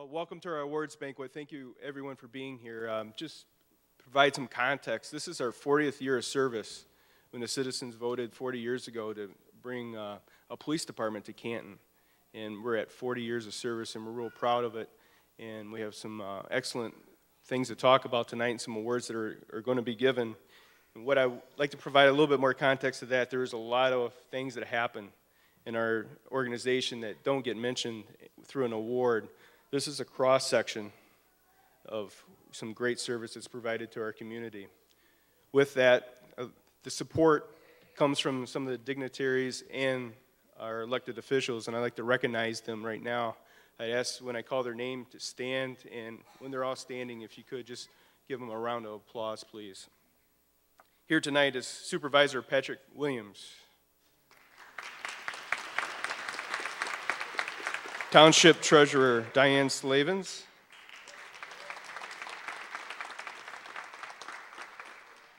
Well, welcome to our awards banquet. Thank you, everyone, for being here. Just provide some context. This is our 40th year of service when the citizens voted 40 years ago to bring a police department to Canton. And we're at 40 years of service, and we're real proud of it. And we have some excellent things to talk about tonight and some awards that are going to be given. And what I would like to provide a little bit more context to that, there's a lot of things that happen in our organization that don't get mentioned through an award. This is a cross-section of some great service that's provided to our community. With that, the support comes from some of the dignitaries and our elected officials, and I'd like to recognize them right now. I ask when I call their name to stand, and when they're all standing, if you could just give them a round of applause, please. Here tonight is Supervisor Patrick Williams. Township Treasurer Diane Slavens.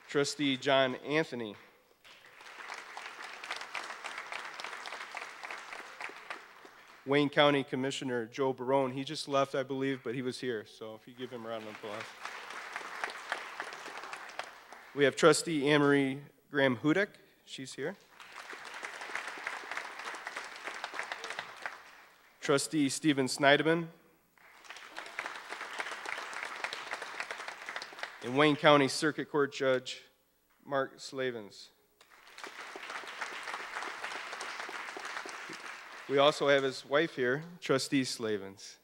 Trustee John Anthony. Wayne County Commissioner Joe Barone. He just left, I believe, but he was here, so if you give him a round of applause. We have Trustee Anne-Marie Graham-Hudak. She's here. Trustee Stephen Snyderman. And Wayne County Circuit Court Judge Mark Slavens. We also have his wife here, Trustee Slavens.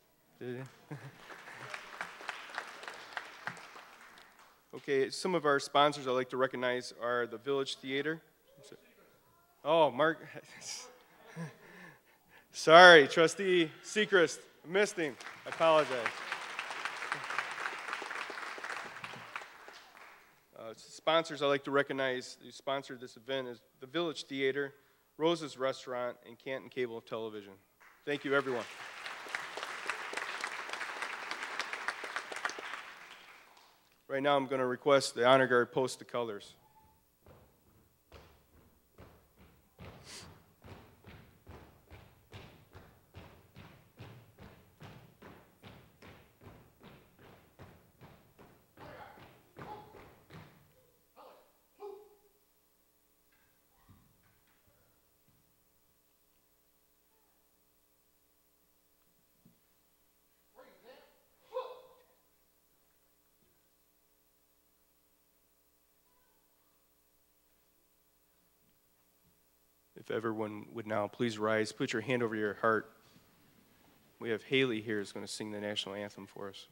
Okay, some of our sponsors I'd like to recognize are the Village Theater. Oh, Mark. Sorry, Trustee Sechrist. I missed him. I apologize. Sponsors I'd like to recognize who sponsored this event is the Village Theater, Rose's Restaurant, and Canton Cable Television. Thank you, everyone. Right now I'm going to request the Honor Guard post the colors. If everyone would now please rise, put your hand over your heart. We have Haley here who's going to sing the national anthem for us.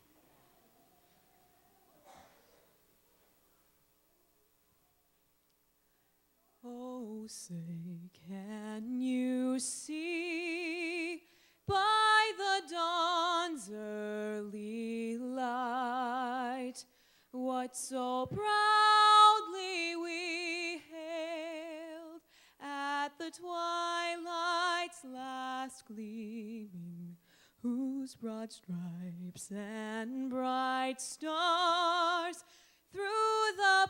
Oh, say, can you see by the dawn's early light what so proudly we hailed at the twilight's last gleaming, whose broad stripes and bright stars through the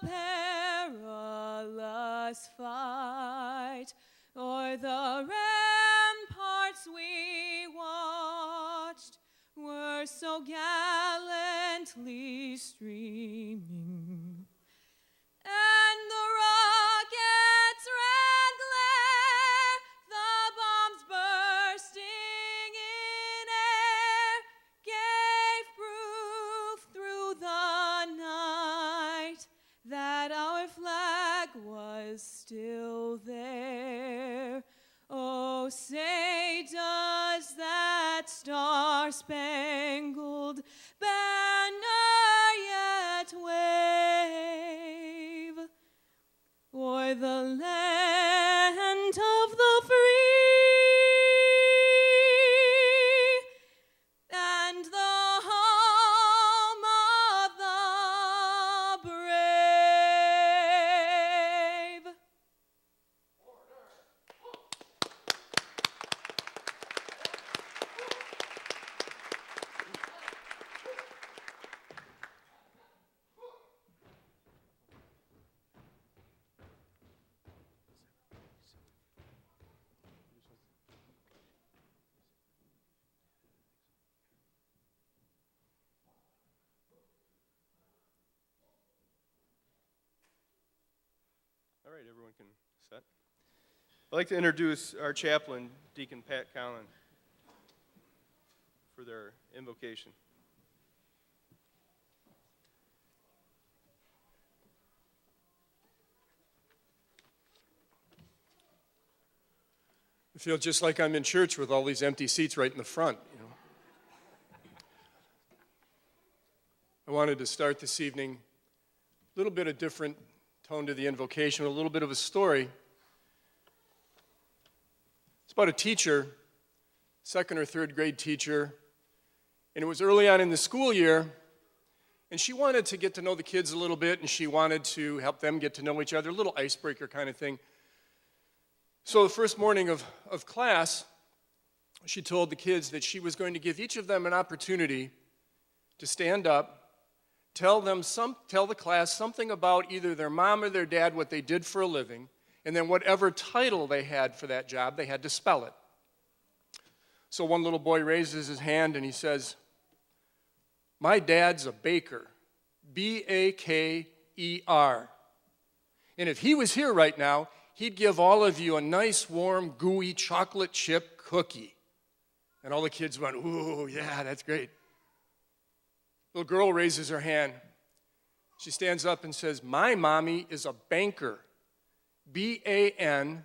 perilous fight o'er the ramparts we watched were so gallantly streaming, and the rocket's red glare, the bombs bursting in air, gave proof through the night that our flag was still there. Oh, say, does that star-spangled banner yet wave o'er the land of the free and the home of the brave? right, everyone can sit. I'd like to introduce our chaplain, Deacon Pat Collin, for their invocation. I feel just like I'm in church with all these empty seats right in the front, you know. I wanted to start this evening a little bit of different tone to the invocation, a little bit of a story. It's about a teacher, second or third grade teacher, and it was early on in the school year, and she wanted to get to know the kids a little bit, and she wanted to help them get to know each other, a little icebreaker kind of thing. So the first morning of class, she told the kids that she was going to give each of them an opportunity to stand up, tell the class something about either their mom or their dad, what they did for a living, and then whatever title they had for that job, they had to spell it. So one little boy raises his hand and he says, "My dad's a baker, B-A-K-E-R. And if he was here right now, he'd give all of you a nice, warm, gooey chocolate chip cookie." And all the kids went, "Ooh, yeah, that's great." Little girl raises her hand. She stands up and says, "My mommy is a banker, B-A-N-K-E-R.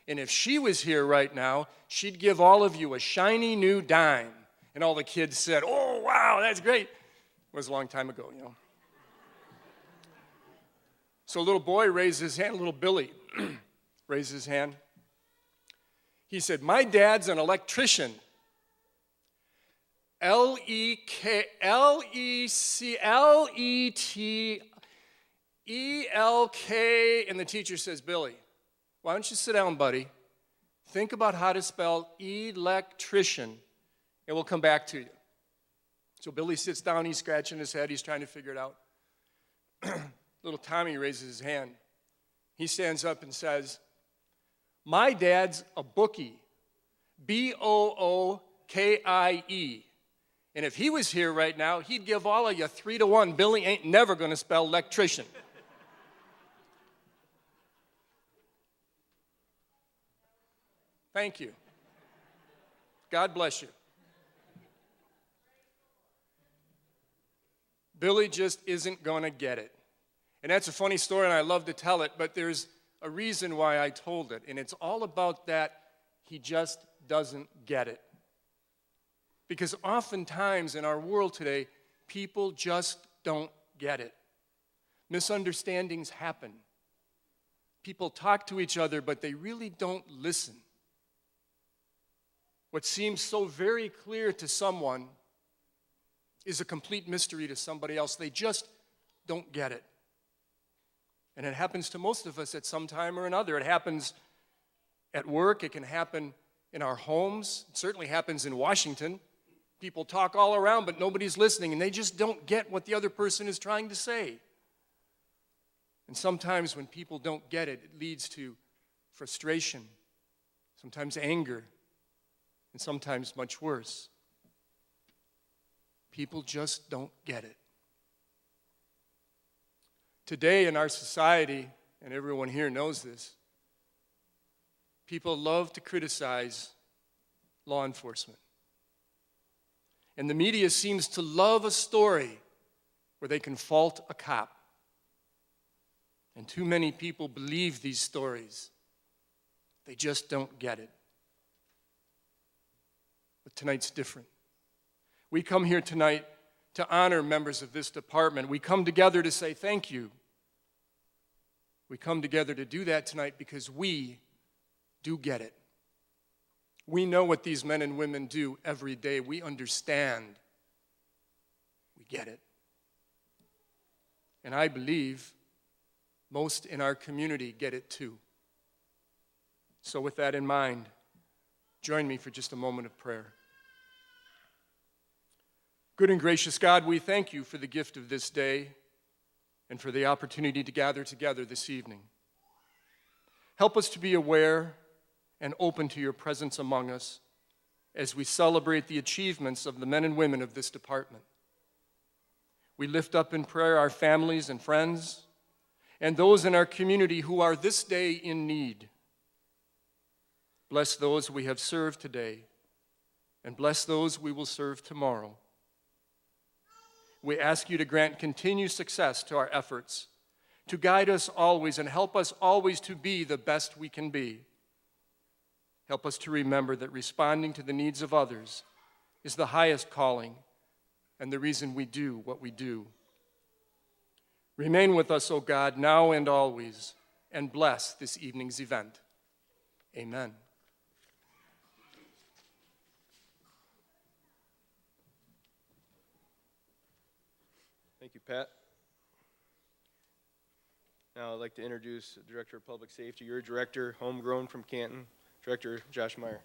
And if she was here right now, she'd give all of you a shiny new dime." And all the kids said, "Oh, wow, that's great." It was a long time ago, you know. So a little boy raised his hand, little Billy raised his hand. He said, "My dad's an electrician, L-E-C-L-E-T-E-L-K. And the teacher says, "Billy, why don't you sit down, buddy? Think about how to spell electrician, and we'll come back to you." So Billy sits down, he's scratching his head, he's trying to figure it out. Little Tommy raises his hand. He stands up and says, "My dad's a bookie, B-O-O-K-I-E. And if he was here right now, he'd give all of you 3-1. Billy ain't never going to spell electrician." Thank you. God bless you. Billy just isn't going to get it. And that's a funny story, and I love to tell it, but there's a reason why I told it, and it's all about that he just doesn't get it. Because oftentimes in our world today, people just don't get it. Misunderstandings happen. People talk to each other, but they really don't listen. What seems so very clear to someone is a complete mystery to somebody else. They just don't get it. And it happens to most of us at some time or another. It happens at work. It can happen in our homes. It certainly happens in Washington. People talk all around, but nobody's listening, and they just don't get what the other person is trying to say. And sometimes when people don't get it, it leads to frustration, sometimes anger, and sometimes much worse. People just don't get it. Today in our society, and everyone here knows this, people love to criticize law enforcement. And the media seems to love a story where they can fault a cop. And too many people believe these stories. They just don't get it. But tonight's different. We come here tonight to honor members of this department. We come together to say thank you. We come together to do that tonight because we do get it. We know what these men and women do every day. We understand. We get it. And I believe most in our community get it too. So with that in mind, join me for just a moment of prayer. Good and gracious God, we thank you for the gift of this day and for the opportunity to gather together this evening. Help us to be aware and open to your presence among us as we celebrate the achievements of the men and women of this department. We lift up in prayer our families and friends, and those in our community who are this day in need. Bless those we have served today, and bless those we will serve tomorrow. We ask you to grant continued success to our efforts, to guide us always and help us always to be the best we can be. Help us to remember that responding to the needs of others is the highest calling and the reason we do what we do. Remain with us, O God, now and always, and bless this evening's event. Amen. Thank you, Pat. Now I'd like to introduce the Director of Public Safety, your director, homegrown from Canton, Director Josh Meyer.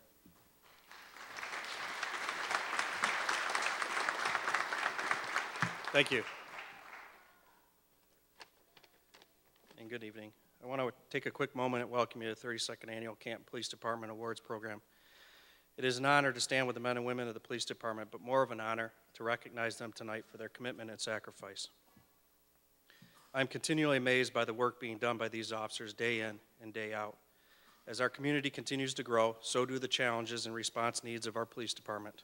Thank you. And good evening. I want to take a quick moment and welcome you to the 32nd Annual Canton Police Department Awards Program. It is an honor to stand with the men and women of the police department, but more of an honor to recognize them tonight for their commitment and sacrifice. I'm continually amazed by the work being done by these officers day in and day out. As our community continues to grow, so do the challenges and response needs of our police department.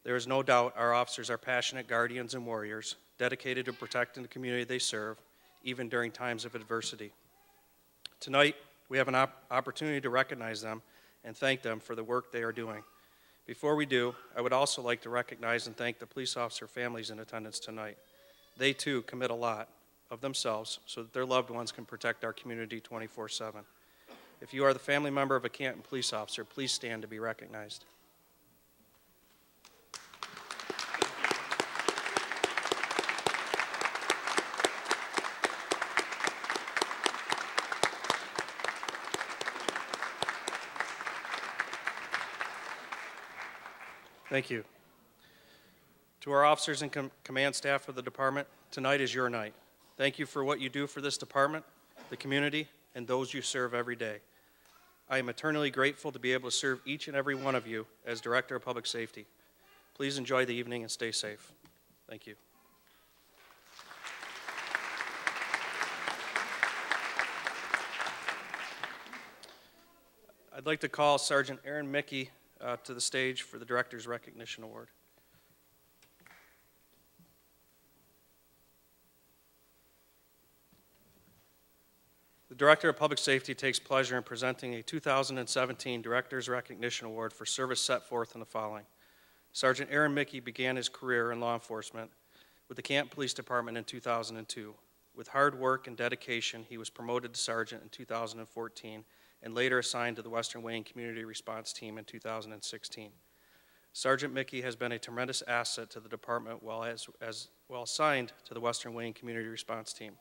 There is no doubt our officers are passionate guardians and warriors, dedicated to protecting the community they serve, even during times of adversity. Tonight, we have an opportunity to recognize them and thank them for the work they are doing. Before we do, I would also like to recognize and thank the police officer families in attendance tonight. They too commit a lot of themselves so that their loved ones can protect our community 24/7. If you are the family member of a Canton police officer, please stand to be recognized. Thank you. To our officers and command staff of the department, tonight is your night. Thank you for what you do for this department, the community, and those you serve every day. I am eternally grateful to be able to serve each and every one of you as Director of Public Safety. Please enjoy the evening and stay safe. Thank you. I'd like to call Sergeant Aaron Mickey to the stage for the Director's Recognition Award. The Director of Public Safety takes pleasure in presenting a 2017 Director's Recognition Award for service set forth in the following. Sergeant Aaron Mickey began his career in law enforcement with the Canton Police Department in 2002. With hard work and dedication, he was promoted to sergeant in 2014 and later assigned to the Western Wayne Community Response Team in 2016. Sergeant Mickey has been a tremendous asset to the department while assigned to the Western Wayne Community Response Team.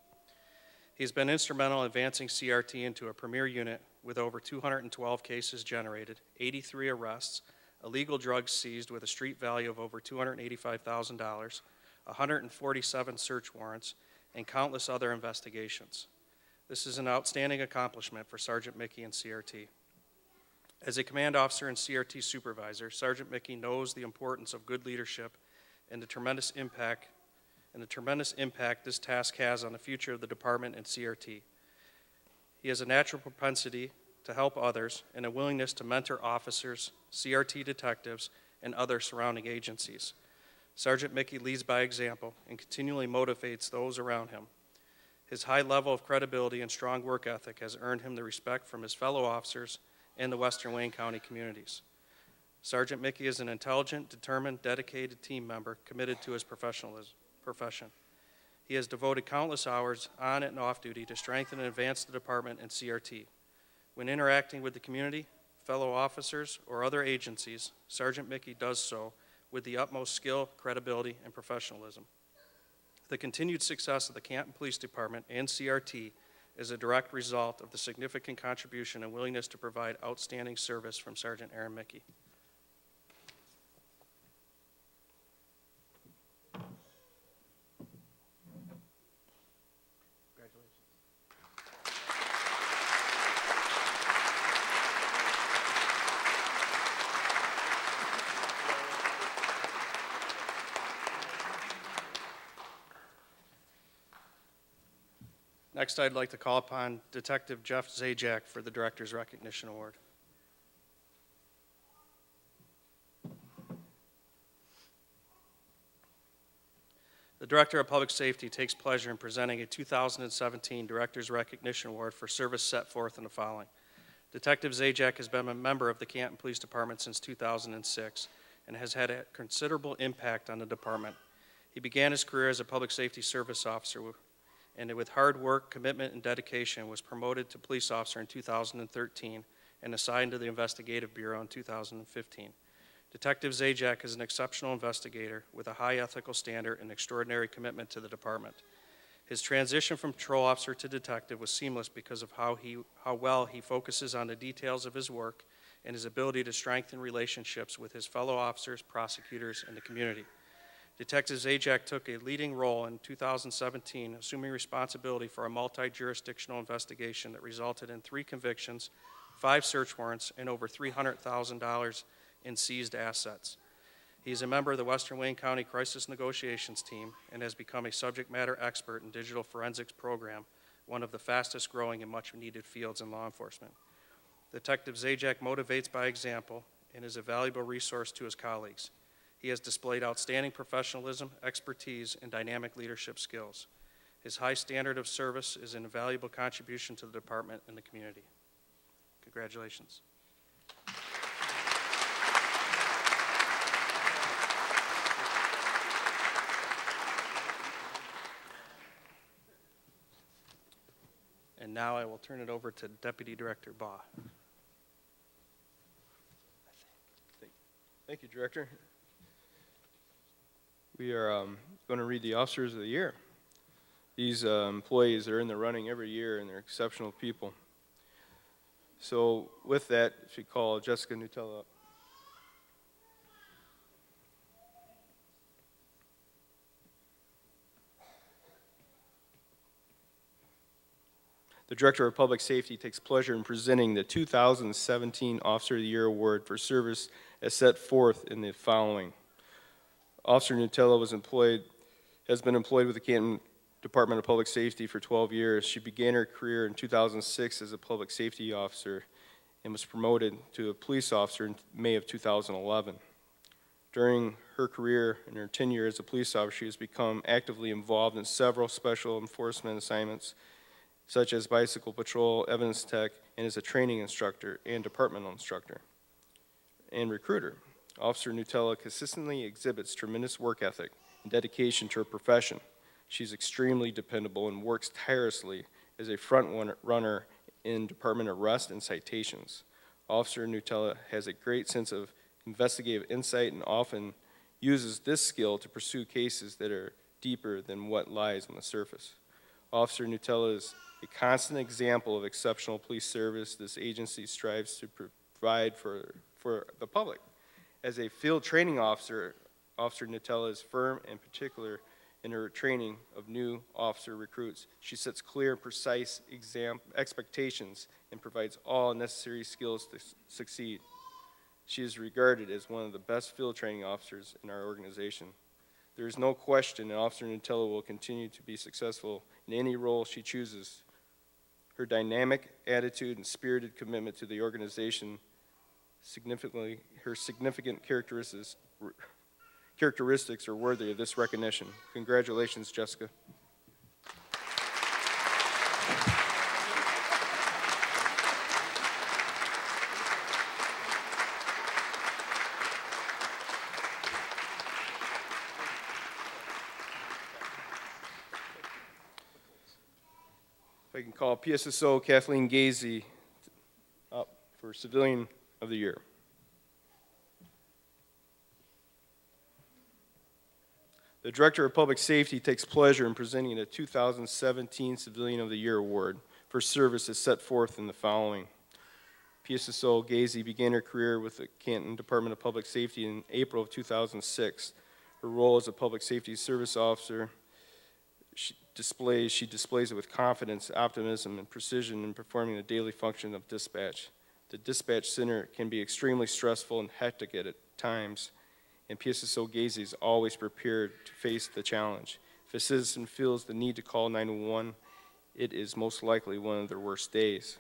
He's been instrumental in advancing CRT into a premier unit with over 212 cases generated, 83 arrests, illegal drugs seized with a street value of over $285,000, 147 search warrants, and countless other investigations. This is an outstanding accomplishment for Sergeant Mickey and CRT. As a command officer and CRT supervisor, Sergeant Mickey knows the importance of good leadership and the tremendous impact this task has on the future of the department and CRT. He has a natural propensity to help others and a willingness to mentor officers, CRT detectives, and other surrounding agencies. Sergeant Mickey leads by example and continually motivates those around him. His high level of credibility and strong work ethic has earned him the respect from his fellow officers and the Western Wayne County communities. Sergeant Mickey is an intelligent, determined, dedicated team member committed to his profession. He has devoted countless hours on and off duty to strengthen and advance the department and CRT. When interacting with the community, fellow officers, or other agencies, Sergeant Mickey does so with the utmost skill, credibility, and professionalism. The continued success of the Canton Police Department and CRT is a direct result of the significant contribution and willingness to provide outstanding service from Sergeant Aaron Mickey. Next, I'd like to call upon Detective Jeff Zajac for the Director's Recognition Award. The Director of Public Safety takes pleasure in presenting a 2017 Director's Recognition Award for service set forth in the following. Detective Zajac has been a member of the Canton Police Department since 2006 and has had a considerable impact on the department. He began his career as a public safety service officer and with hard work, commitment, and dedication was promoted to police officer in 2013 and assigned to the Investigative Bureau in 2015. Detective Zajac is an exceptional investigator with a high ethical standard and extraordinary commitment to the department. His transition from patrol officer to detective was seamless because of how well he focuses on the details of his work and his ability to strengthen relationships with his fellow officers, prosecutors, and the community. Detective Zajac took a leading role in 2017, assuming responsibility for a multi-jurisdictional investigation that resulted in 3 convictions, 5 search warrants, and over $300,000 in seized assets. He is a member of the Western Wayne County Crisis Negotiations Team and has become a subject matter expert in digital forensics program, one of the fastest growing and much needed fields in law enforcement. Detective Zajac motivates by example and is a valuable resource to his colleagues. He has displayed outstanding professionalism, expertise, and dynamic leadership skills. His high standard of service is an invaluable contribution to the department and the community. Congratulations. And now I will turn it over to Deputy Director Baugh. Thank you, Director. We are going to read the Officers of the Year. These employees are in the running every year, and they're exceptional people. So with that, if you call Jessica Nutella up. The Director of Public Safety takes pleasure in presenting the 2017 Officer of the Year Award for service as set forth in the following. Officer Nutella has been employed with the Canton Department of Public Safety for 12 years. She began her career in 2006 as a public safety officer and was promoted to a police officer in May of 2011. During her career and her tenure as a police officer, she has become actively involved in several special enforcement assignments, such as bicycle patrol, evidence tech, and is a training instructor and departmental instructor and recruiter. Officer Nutella consistently exhibits tremendous work ethic and dedication to her profession. She's extremely dependable and works tirelessly as a front runner in department arrests and citations. Officer Nutella has a great sense of investigative insight and often uses this skill to pursue cases that are deeper than what lies on the surface. Officer Nutella is a constant example of exceptional police service this agency strives to provide for the public. As a field training officer, Officer Nutella is firm and particular in her training of new officer recruits. She sets clear and precise expectations and provides all necessary skills to succeed. She is regarded as one of the best field training officers in our organization. There is no question that Officer Nutella will continue to be successful in any role she chooses. Her dynamic attitude and spirited commitment to the organization, her significant characteristics are worthy of this recognition. Congratulations, Jessica. If I can call PSSO Kathleen Gazy up for Civilian of the Year. The Director of Public Safety takes pleasure in presenting the 2017 Civilian of the Year Award for service as set forth in the following. PSSO Gazy began her career with the Canton Department of Public Safety in April of 2006. Her role as a public safety service officer, she displays it with confidence, optimism, and precision in performing the daily function of dispatch. The dispatch center can be extremely stressful and hectic at times, and PSSO Gazy is always prepared to face the challenge. If a citizen feels the need to call 911, it is most likely one of their worst days.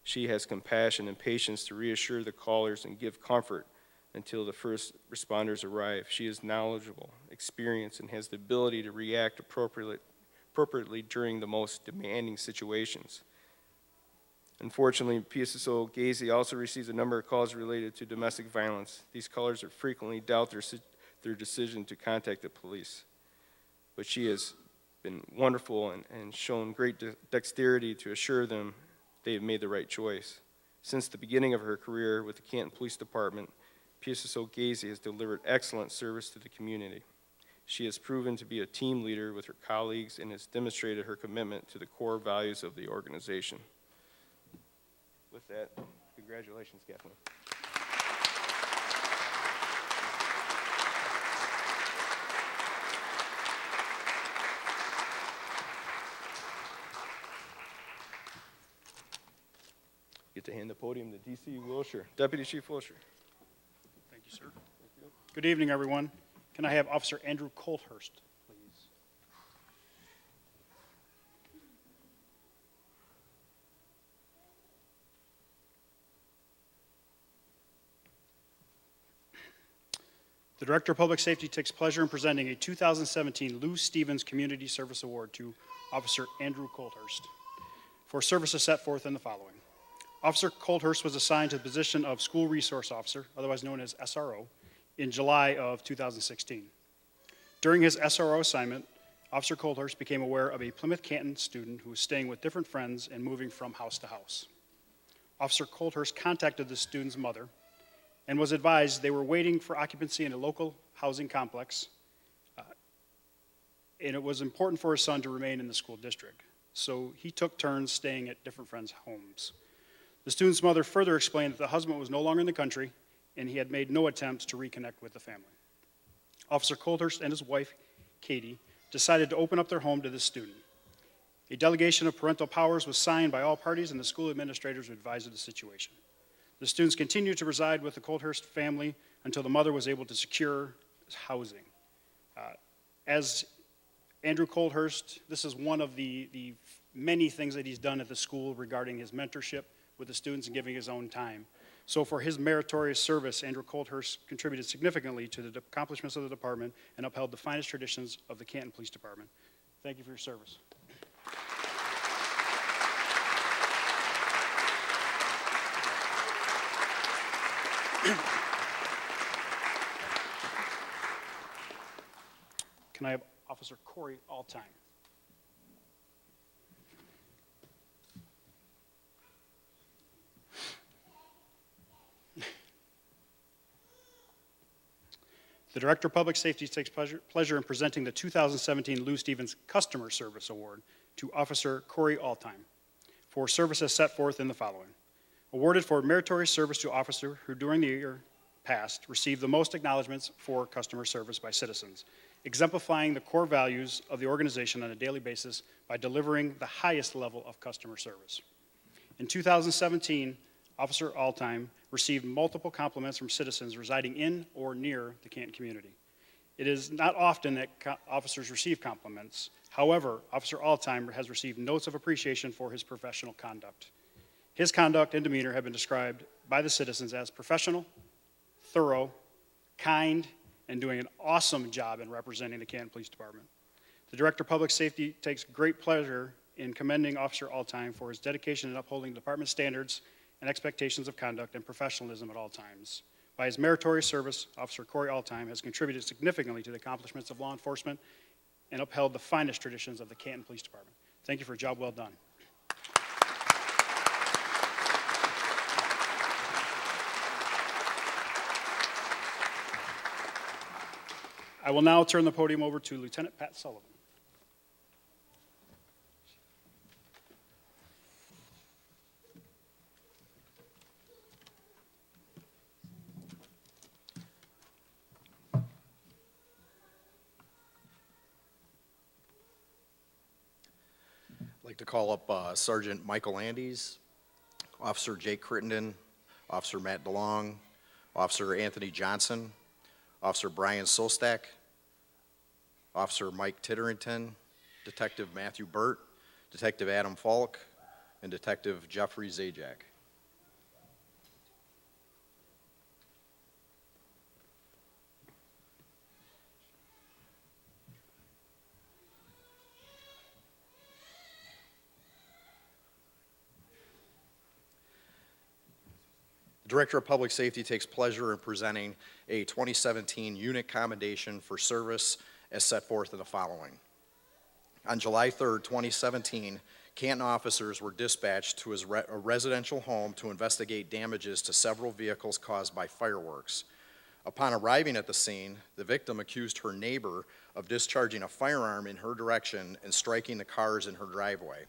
She has compassion and patience to reassure the callers and give comfort until the first responders arrive. She is knowledgeable, experienced, and has the ability to react appropriately during the most demanding situations. Unfortunately, PSSO Gazy also receives a number of calls related to domestic violence. These callers are frequently doubt their decision to contact the police. But she has been wonderful and shown great dexterity to assure them they have made the right choice. Since the beginning of her career with the Canton Police Department, PSSO Gazy has delivered excellent service to the community. She has proven to be a team leader with her colleagues and has demonstrated her commitment to the core values of the organization. With that, congratulations, Kathleen. Get to hand the podium to DC Wilshire, Deputy Chief Wilshire. Thank you, sir. Good evening, everyone. Can I have Officer Andrew Colthurst, please? The Director of Public Safety takes pleasure in presenting a 2017 Lou Stevens Community Service Award to Officer Andrew Colthurst for services set forth in the following. Officer Colthurst was assigned to the position of School Resource Officer, otherwise known as SRO, in July of 2016. During his SRO assignment, Officer Colthurst became aware of a Plymouth Canton student who was staying with different friends and moving from house to house. Officer Colthurst contacted the student's mother and was advised they were waiting for occupancy in a local housing complex, and it was important for his son to remain in the school district. So he took turns staying at different friends' homes. The student's mother further explained that the husband was no longer in the country and he had made no attempts to reconnect with the family. Officer Colthurst and his wife, Katie, decided to open up their home to this student. A delegation of parental powers was signed by all parties and the school administrators were advised of the situation. The students continued to reside with the Colthurst family until the mother was able to secure housing. As Andrew Colthurst, this is one of the many things that he's done at the school regarding his mentorship with the students and giving his own time. So for his meritorious service, Andrew Colthurst contributed significantly to the accomplishments of the department and upheld the finest traditions of the Canton Police Department. Thank you for your service. Can I have Officer Corey Alltime? The Director of Public Safety takes pleasure in presenting the 2017 Lou Stevens Customer Service Award to Officer Corey Alltime for services set forth in the following. Awarded for meritorious service to officer who during the year past received the most acknowledgments for customer service by citizens, exemplifying the core values of the organization on a daily basis by delivering the highest level of customer service. In 2017, Officer Alltime received multiple compliments from citizens residing in or near the Canton community. It is not often that officers receive compliments. However, Officer Alltime has received notes of appreciation for his professional conduct. His conduct and demeanor have been described by the citizens as professional, thorough, kind, and doing an awesome job in representing the Canton Police Department. The Director of Public Safety takes great pleasure in commending Officer Alltime for his dedication in upholding department standards and expectations of conduct and professionalism at all times. By his meritorious service, Officer Corey Alltime has contributed significantly to the accomplishments of law enforcement and upheld the finest traditions of the Canton Police Department. Thank you for a job well done. I will now turn the podium over to Lieutenant Pat Sullivan. I'd like to call up Sergeant Michael Andes, Officer Jake Crittenden, Officer Matt DeLong, Officer Anthony Johnson, Officer Brian Solstack, Officer Mike Titterington, Detective Matthew Burt, Detective Adam Falk, and Detective Jeffrey Zajac. The Director of Public Safety takes pleasure in presenting a 2017 unit commendation for service as set forth in the following. On July 3rd, 2017, Canton officers were dispatched to a residential home to investigate damages to several vehicles caused by fireworks. Upon arriving at the scene, the victim accused her neighbor of discharging a firearm in her direction and striking the cars in her driveway.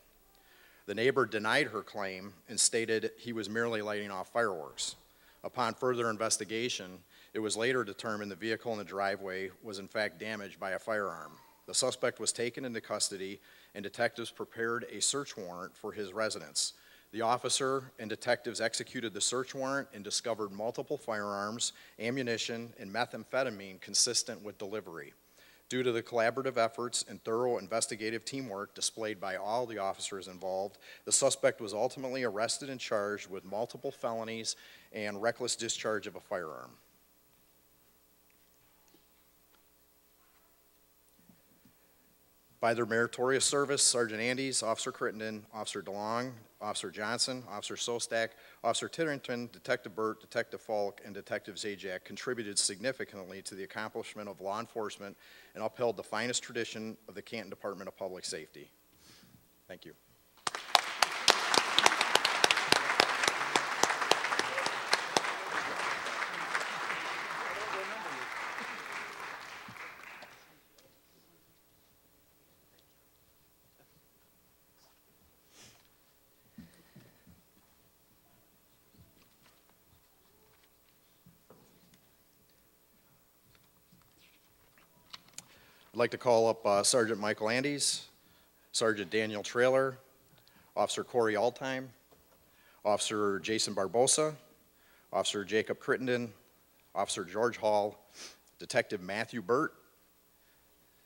The neighbor denied her claim and stated he was merely lighting off fireworks. Upon further investigation, it was later determined the vehicle in the driveway was in fact damaged by a firearm. The suspect was taken into custody and detectives prepared a search warrant for his residence. The officer and detectives executed the search warrant and discovered multiple firearms, ammunition, and methamphetamine consistent with delivery. Due to the collaborative efforts and thorough investigative teamwork displayed by all the officers involved, the suspect was ultimately arrested and charged with multiple felonies and reckless discharge of a firearm. By their meritorious service, Sergeant Andes, Officer Crittenden, Officer DeLong, Officer Johnson, Officer Sostak, Officer Titterington, Detective Burt, Detective Falk, and Detective Zajac contributed significantly to the accomplishment of law enforcement and upheld the finest tradition of the Canton Department of Public Safety. Thank you. I'd like to call up Sergeant Michael Andes, Sergeant Daniel Traylor, Officer Corey Altheim, Officer Jason Barbosa, Officer Jacob Crittenden, Officer George Hall, Detective Matthew Burt,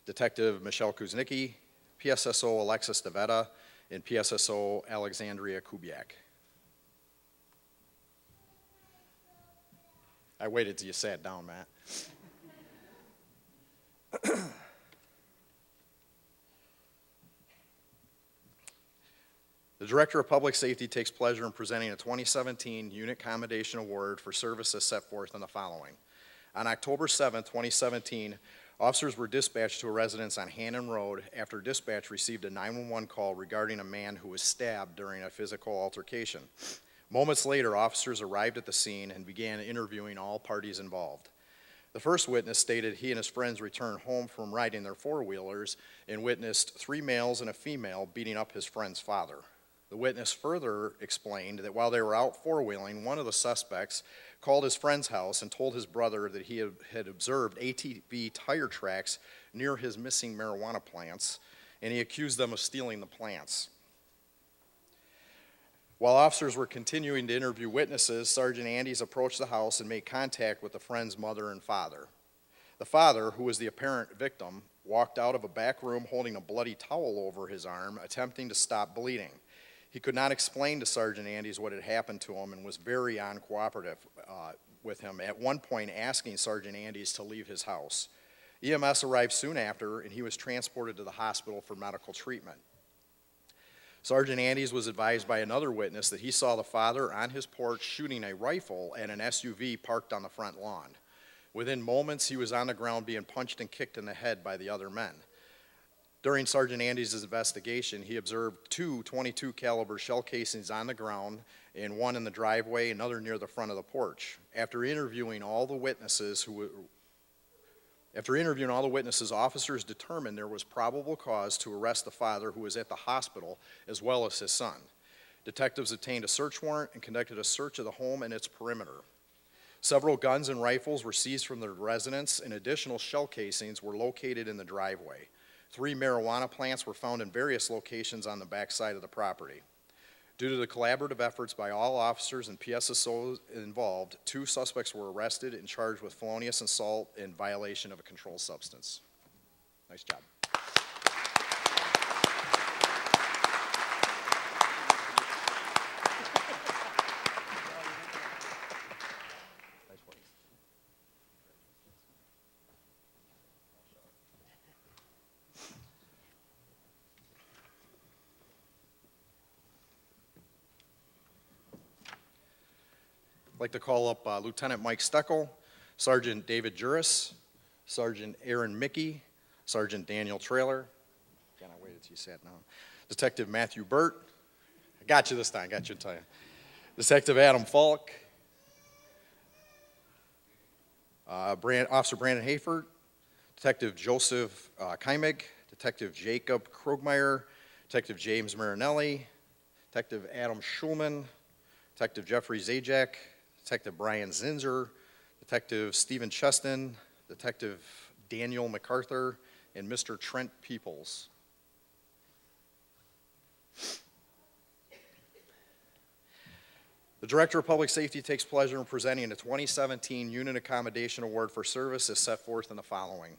Detective Michelle Kuznicki, PSSO Alexis DeVetta, and PSSO Alexandria Kubiak. I waited till you sat down, Matt. The Director of Public Safety takes pleasure in presenting a 2017 Unit Commendation Award for service as set forth in the following. On October 7, 2017, officers were dispatched to a residence on Hannon Road after dispatch received a 911 call regarding a man who was stabbed during a physical altercation. Moments later, officers arrived at the scene and began interviewing all parties involved. The first witness stated he and his friends returned home from riding their four-wheelers and witnessed 3 males and a female beating up his friend's father. The witness further explained that while they were out four-wheeling, one of the suspects called his friend's house and told his brother that he had observed ATV tire tracks near his missing marijuana plants, and he accused them of stealing the plants. While officers were continuing to interview witnesses, Sergeant Andes approached the house and made contact with the friend's mother and father. The father, who was the apparent victim, walked out of a back room holding a bloody towel over his arm, attempting to stop bleeding. He could not explain to Sergeant Andes what had happened to him and was very uncooperative with him, at one point asking Sergeant Andes to leave his house. EMS arrived soon after, and he was transported to the hospital for medical treatment. Sergeant Andes was advised by another witness that he saw the father on his porch shooting a rifle at an SUV parked on the front lawn. Within moments, he was on the ground being punched and kicked in the head by the other men. During Sergeant Andes' investigation, he observed 2 .22 caliber shell casings on the ground and one in the driveway, another near the front of the porch. After interviewing all the witnesses, officers determined there was probable cause to arrest the father, who was at the hospital, as well as his son. Detectives obtained a search warrant and conducted a search of the home and its perimeter. Several guns and rifles were seized from the residence, and additional shell casings were located in the driveway. 3 marijuana plants were found in various locations on the backside of the property. Due to the collaborative efforts by all officers and PSSO involved, 2 suspects were arrested and charged with felonious assault in violation of a controlled substance. Nice job. like to call up Lieutenant Mike Steckel, Sergeant David Juris, Sergeant Aaron Mickey, Sergeant Daniel Trailer. Again, I waited till you sat down. Detective Matthew Burt. I got you this time, got you in time. Detective Adam Falk. Officer Brandon Hayford. Detective Joseph Kaimig. Detective Jacob Krogmeyer. Detective James Marinelli. Detective Adam Schulman. Detective Jeffrey Zajac. Detective Brian Zinzer. Detective Stephen Cheston. Detective Daniel MacArthur. And Mr. Trent Peoples. The Director of Public Safety takes pleasure in presenting the 2017 Unit Accommodation Award for service as set forth in the following.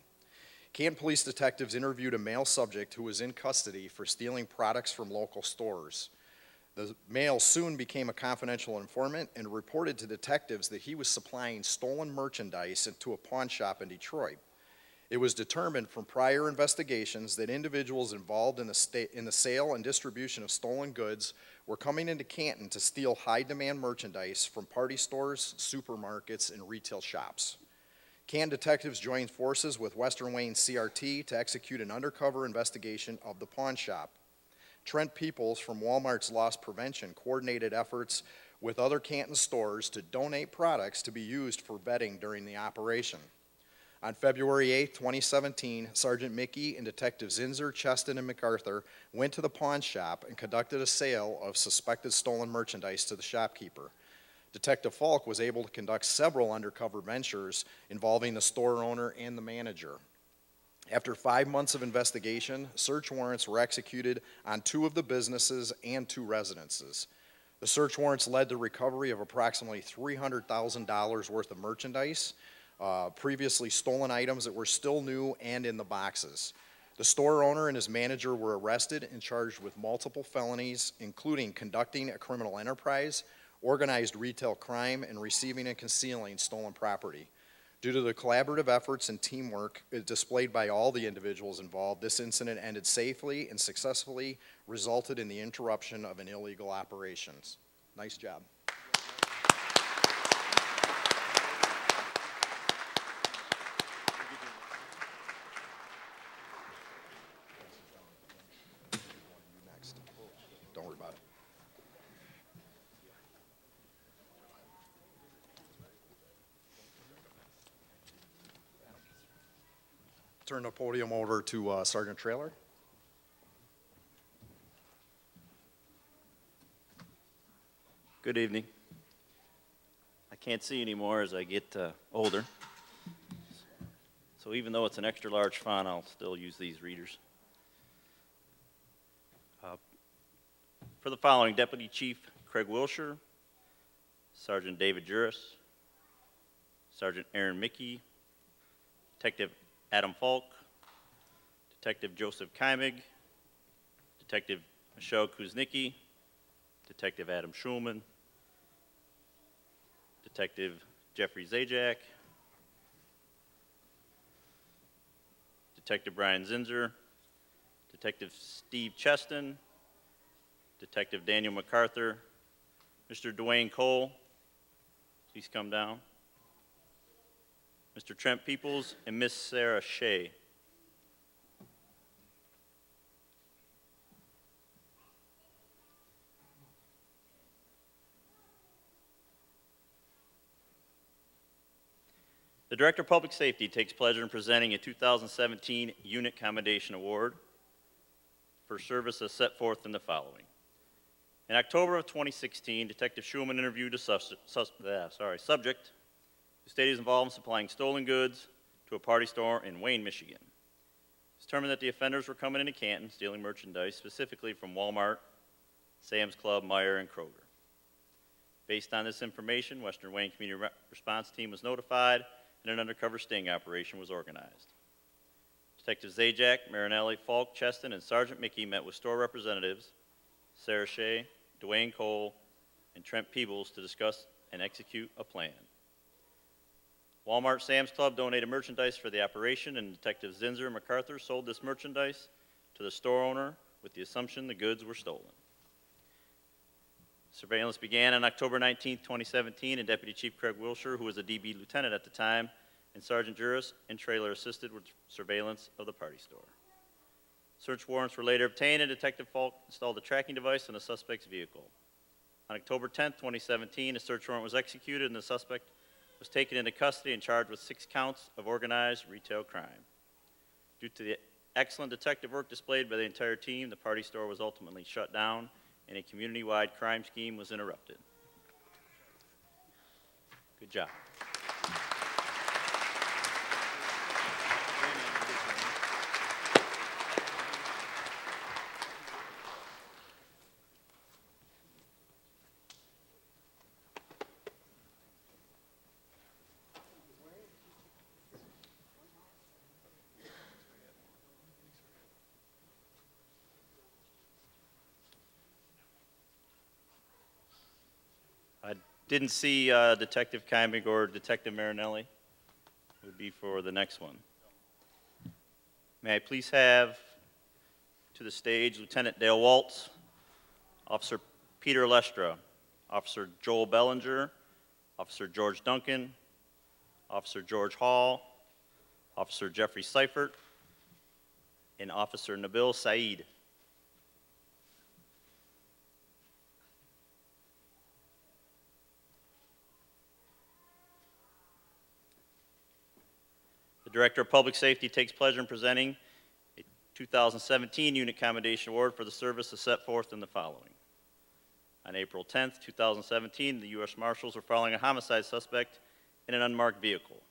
Canton police detectives interviewed a male subject who was in custody for stealing products from local stores. The male soon became a confidential informant and reported to detectives that he was supplying stolen merchandise into a pawn shop in Detroit. It was determined from prior investigations that individuals involved in the sale and distribution of stolen goods were coming into Canton to steal high-demand merchandise from party stores, supermarkets, and retail shops. Canton detectives joined forces with Western Wayne CRT to execute an undercover investigation of the pawn shop. Trent Peoples from Walmart's Loss Prevention coordinated efforts with other Canton stores to donate products to be used for betting during the operation. On February 8, 2017, Sergeant Mickey and Detectives Zinzer, Cheston, and MacArthur went to the pawn shop and conducted a sale of suspected stolen merchandise to the shopkeeper. Detective Falk was able to conduct several undercover ventures involving the store owner and the manager. After 5 months of investigation, search warrants were executed on 2 of the businesses and 2 residences. The search warrants led to recovery of approximately $300,000 worth of merchandise, previously stolen items that were still new and in the boxes. The store owner and his manager were arrested and charged with multiple felonies, including conducting a criminal enterprise, organized retail crime, and receiving and concealing stolen property. Due to the collaborative efforts and teamwork displayed by all the individuals involved, this incident ended safely and successfully resulted in the interruption of an illegal operations. Nice job. Don't worry about it. Turn the podium over to Sergeant Trailer. Good evening. I can't see anymore as I get older. So even though it's an extra large font, I'll still use these readers. For the following, Deputy Chief Craig Wilshire, Sergeant David Juris, Sergeant Aaron Mickey, Detective Adam Falk, Detective Joseph Kaimig, Detective Michelle Kuznicki, Detective Adam Schulman, Detective Jeffrey Zajac, Detective Brian Zinzer, Detective Steve Cheston, Detective Daniel MacArthur, Mr. Dwayne Cole, please come down, Mr. Trent Peoples, and Miss Sarah Shea. The Director of Public Safety takes pleasure in presenting a 2017 Unit Commendation Award for service as set forth in the following. In October of 2016, Detective Schulman interviewed a subject who stated he was involved in supplying stolen goods to a party store in Wayne, Michigan. It was determined that the offenders were coming into Canton stealing merchandise, specifically from Walmart, Sam's Club, Meijer, and Kroger. Based on this information, Western Wayne Community Response Team was notified and an undercover sting operation was organized. Detectives Zajac, Marinelli, Falk, Cheston, and Sergeant Mickey met with store representatives Sarah Shea, Dwayne Cole, and Trent Peebles to discuss and execute a plan. Walmart Sam's Club donated merchandise for the operation, and Detectives Zinzer and MacArthur sold this merchandise to the store owner with the assumption the goods were stolen. Surveillance began on October 19, 2017, and Deputy Chief Craig Wilshire, who was a DB lieutenant at the time, and Sergeant Juris and Trailer assisted with surveillance of the party store. Search warrants were later obtained, and Detective Falk installed a tracking device on the suspect's vehicle. On October 10, 2017, a search warrant was executed, and the suspect was taken into custody and charged with 6 counts of organized retail crime. Due to the excellent detective work displayed by the entire team, the party store was ultimately shut down, and a community-wide crime scheme was interrupted. Good job. I didn't see Detective Keimig or Detective Marinelli. Would be for the next one. May I please have to the stage Lieutenant Dale Waltz, Officer Peter Lestra, Officer Joel Bellinger, Officer George Duncan, Officer George Hall, Officer Jeffrey Seifert, and Officer Nabil Saeed. The Director of Public Safety takes pleasure in presenting a 2017 Unit Commendation Award for the service as set forth in the following. On April 10, 2017, the U.S. Marshals were following a homicide suspect in an unmarked vehicle.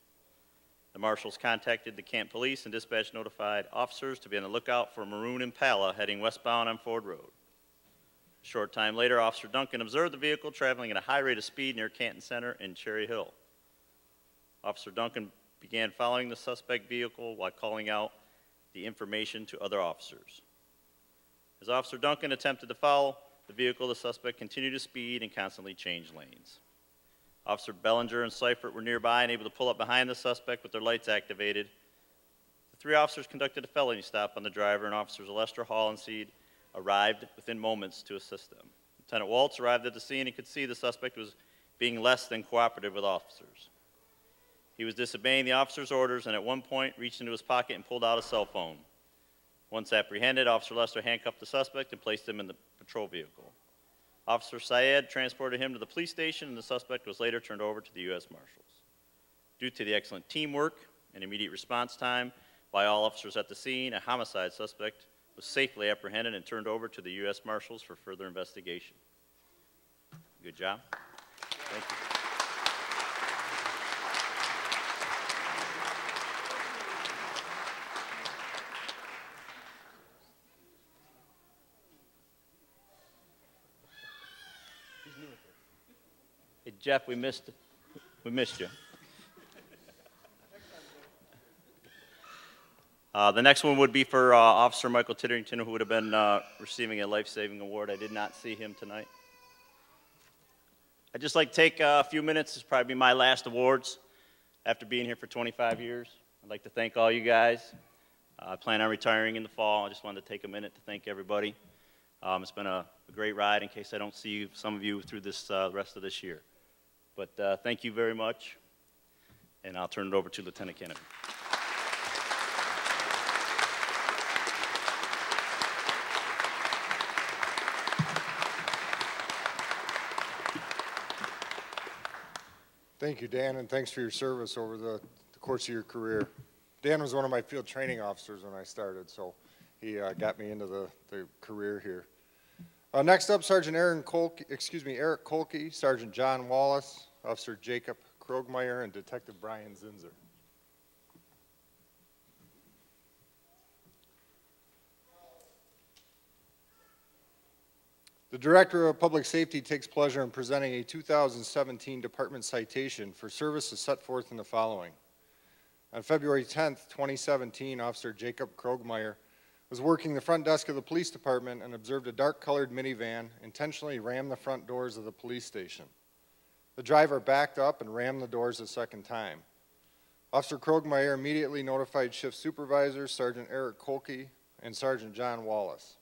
The Marshals contacted the Canton Police and dispatch notified officers to be on the lookout for a maroon Impala heading westbound on Ford Road. A short time later, Officer Duncan observed the vehicle traveling at a high rate of speed near Canton Center and Cherry Hill. Officer Duncan began following the suspect vehicle while calling out the information to other officers. As Officer Duncan attempted to follow the vehicle, the suspect continued to speed and constantly changed lanes. Officer Bellinger and Seifert were nearby and able to pull up behind the suspect with their lights activated. The 3 officers conducted a felony stop on the driver, and Officers Lester, Hall, and Seed arrived within moments to assist them. Lieutenant Waltz arrived at the scene and could see the suspect was being less than cooperative with officers. He was disobeying the officer's orders and at one point reached into his pocket and pulled out a cell phone. Once apprehended, Officer Lester handcuffed the suspect and placed him in the patrol vehicle. Officer Syed transported him to the police station, and the suspect was later turned over to the U.S. Marshals. Due to the excellent teamwork and immediate response time by all officers at the scene, a homicide suspect was safely apprehended and turned over to the U.S. Marshals for further investigation. Good job. Thank you. Hey, Jeff, we missed you. The next one would be for Officer Michael Titterington, who would have been receiving a life-saving award. I did not see him tonight. I'd just like to take a few minutes. This will probably be my last awards after being here for 25 years. I'd like to thank all you guys. I plan on retiring in the fall. I just wanted to take a minute to thank everybody. It's been a great ride in case I don't see some of you through this rest of this year. But thank you very much, and I'll turn it over to Lieutenant Kennedy. Thank you, Dan, and thanks for your service over the course of your career. Dan was one of my field training officers when I started, so he got me into the career here. Next up, Eric Kolke, Sergeant John Wallace, Officer Jacob Krogmeyer, and Detective Brian Zinzer. The Director of Public Safety takes pleasure in presenting a 2017 Department citation for services set forth in the following. On February 10, 2017, Officer Jacob Krogmeyer was working the front desk of the police department and observed a dark-colored minivan intentionally ram the front doors of the police station. The driver backed up and rammed the doors a second time. Officer Krogmeyer immediately notified shift supervisors, Sergeant Eric Kolke and Sergeant John Wallace.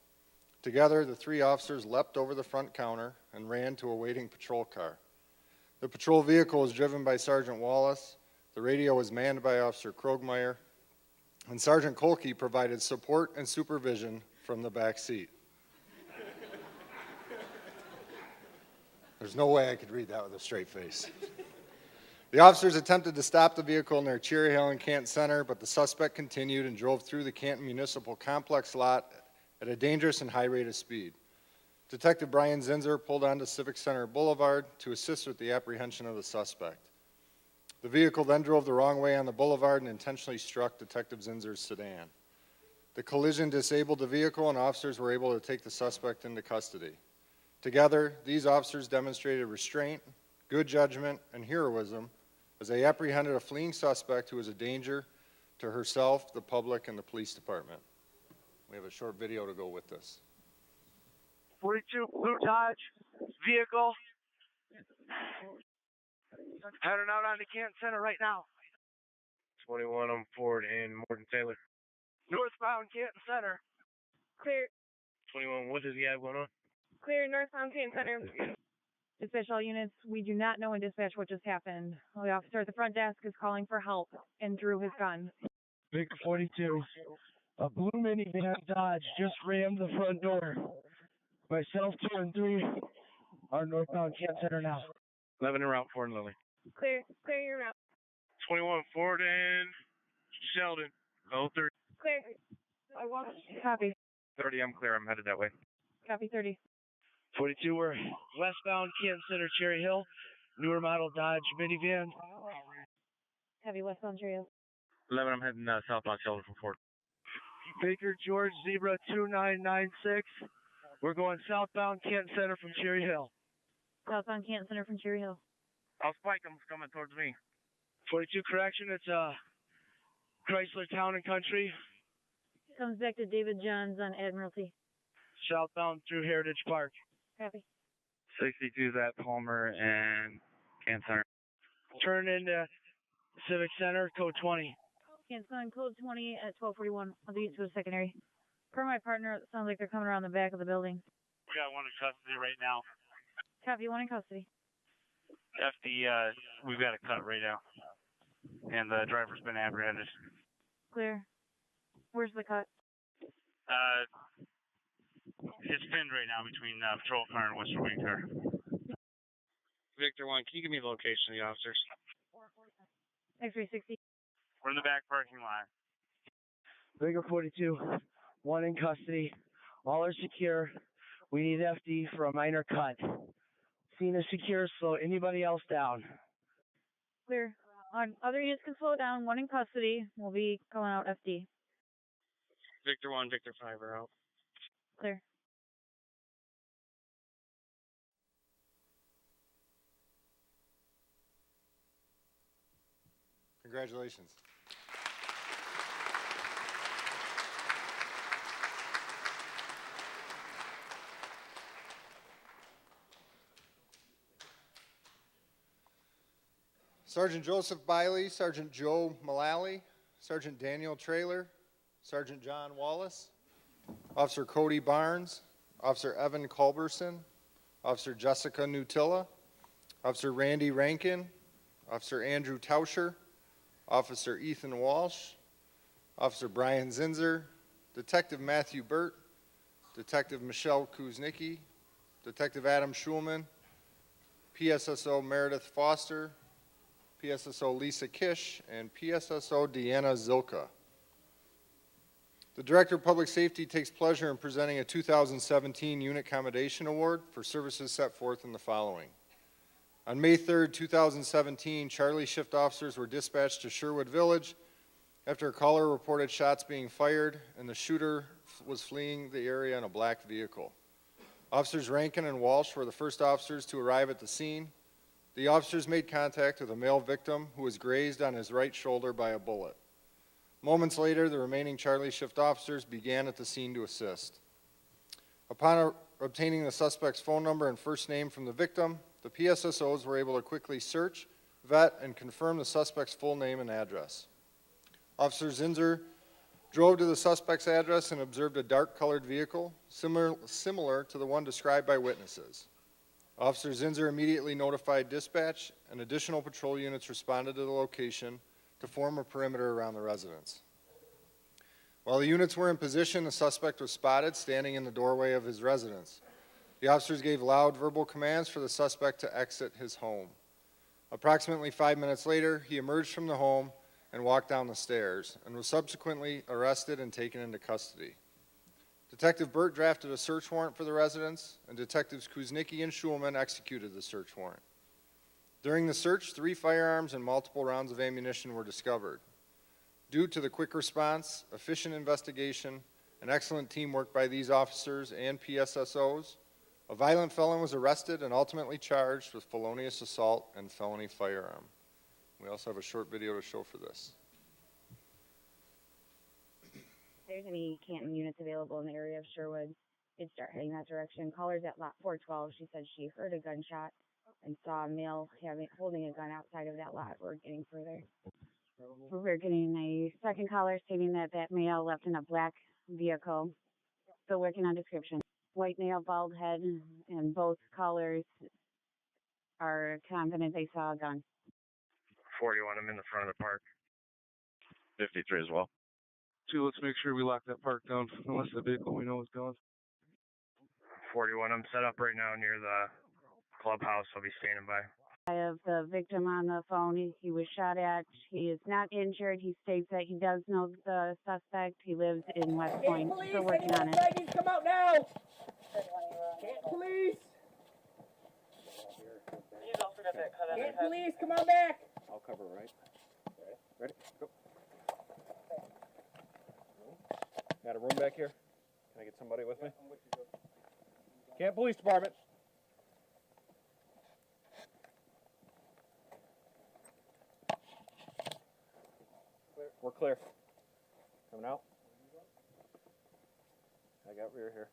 Together, the 3 officers leapt over the front counter and ran to a waiting patrol car. The patrol vehicle was driven by Sergeant Wallace, the radio was manned by Officer Krogmeyer, and Sergeant Kolke provided support and supervision from the back seat. There's no way I could read that with a straight face. The officers attempted to stop the vehicle near Cherry Hill and Canton Center, but the suspect continued and drove through the Canton Municipal Complex lot at a dangerous and high rate of speed. Detective Brian Zinzer pulled onto Civic Center Boulevard to assist with the apprehension of the suspect. The vehicle then drove the wrong way on the boulevard and intentionally struck Detective Zinzer's sedan. The collision disabled the vehicle and officers were able to take the suspect into custody. Together, these officers demonstrated restraint, good judgment, and heroism as they apprehended a fleeing suspect who was a danger to herself, the public, and the police department. We have a short video to go with this. 42 Blue Dodge vehicle heading out on the Canton Center right now. 21 on Ford and Morton Taylor. Northbound Canton Center. Clear, 21, what does he have going on? clear northbound Canton Center. Dispatch all units, we do not know in dispatch what just happened. The officer at the front desk is calling for help and drew his gun. Victor 42, a blue minivan Dodge just rammed the front door. Myself, 2 and 3 are northbound Canton Center now. 11 en route, Ford and Lily. Clear your route. 21 Ford and Sheldon. 30. Clear. I want copy. 30, I'm clear. I'm headed that way. Copy 30. 42, we're westbound Canton Center, Cherry Hill. Newer model Dodge minivan. Heavy westbound trail. 11, I'm heading southbound Sheldon from Ford. Baker George, Zebra 2996. We're going southbound Canton Center from Cherry Hill. Southbound Canton Center from Cherry Hill. I'll spike them coming towards me. 42, correction, it's Chrysler Town and Country. Comes back to David Johns on Admiralty. Southbound through Heritage Park. Copy. 62 is at Palmer and Canton Center. Turn into Civic Center, code 20. Canton Center, code 20 at 1241. I'll do it to a secondary. Per my partner, it sounds like they're coming around the back of the building. We got one in custody right now. Copy, one in custody. We've got a cut right now. And the driver's been apprehended. Clear. Where's the cut? It's pinned right now between patrol car and Western Wing car. Victor 1, can you give me the location of the officers? X-ray 60. We're in the back parking lot. Victor 42, 1 in custody. All are secure. We need FD for a minor cut. Scene is secure, slow anybody else down. Clear. Other units can slow down. 1 in custody. We'll be calling out FD. Victor 1, Victor 5 are out. Clear. Congratulations. Sergeant Joseph Biley, Sergeant Joe Mullally, Sergeant Daniel Traylor, Sergeant John Wallace, Officer Cody Barnes, Officer Evan Culberson, Officer Jessica Nutilla, Officer Randy Rankin, Officer Andrew Tauscher, Officer Ethan Walsh, Officer Brian Zinzer, Detective Matthew Burt, Detective Michelle Kuznicki, Detective Adam Schulman, PSSO Meredith Foster, PSSO Lisa Kish, and PSSO Deanna Zilka. The Director of Public Safety takes pleasure in presenting a 2017 Unit Commendation Award for services set forth in the following. On May 3rd, 2017, Charlie shift officers were dispatched to Sherwood Village after a caller reported shots being fired and the shooter was fleeing the area in a black vehicle. Officers Rankin and Walsh were the first officers to arrive at the scene. The officers made contact with a male victim who was grazed on his right shoulder by a bullet. Moments later, the remaining Charlie shift officers began at the scene to assist. Upon obtaining the suspect's phone number and first name from the victim, the PSSOs were able to quickly search, vet, and confirm the suspect's full name and address. Officer Zinzer drove to the suspect's address and observed a dark-colored vehicle, similar to the one described by witnesses. Officer Zinser immediately notified dispatch, and additional patrol units responded to the location to form a perimeter around the residence. While the units were in position, the suspect was spotted standing in the doorway of his residence. The officers gave loud verbal commands for the suspect to exit his home. Approximately 5 minutes later, he emerged from the home and walked down the stairs and was subsequently arrested and taken into custody. Detective Burt drafted a search warrant for the residence, and Detectives Kuznicki and Schulman executed the search warrant. During the search, 3 firearms and multiple rounds of ammunition were discovered. Due to the quick response, efficient investigation, and excellent teamwork by these officers and PSSOs, a violent felon was arrested and ultimately charged with felonious assault and felony firearm. We also have a short video to show for this. If there's any Canton units available in the area of Sherwood, they'd start heading that direction. Callers at lot 412, she said she heard a gunshot and saw a male holding a gun outside of that lot. We're getting further. We're getting a second caller stating that that male left in a black vehicle. Still working on description. White male, bald head, and both callers are confident they saw a gun. 41, I'm in the front of the park. 53 as well. 2, let's make sure we lock that park down unless the vehicle we know is gone. 41, I'm set up right now near the clubhouse. I'll be standing by. I have the victim on the phone. He was shot at. He is not injured. He states that he does know the suspect. He lives in West Point. Still working on it. Come out now! Police! Police, come on back! I'll cover, right? Ready? Go. Got a room back here? Can I get somebody with me? Canton Police Department. We're clear. Coming out. I got rear here.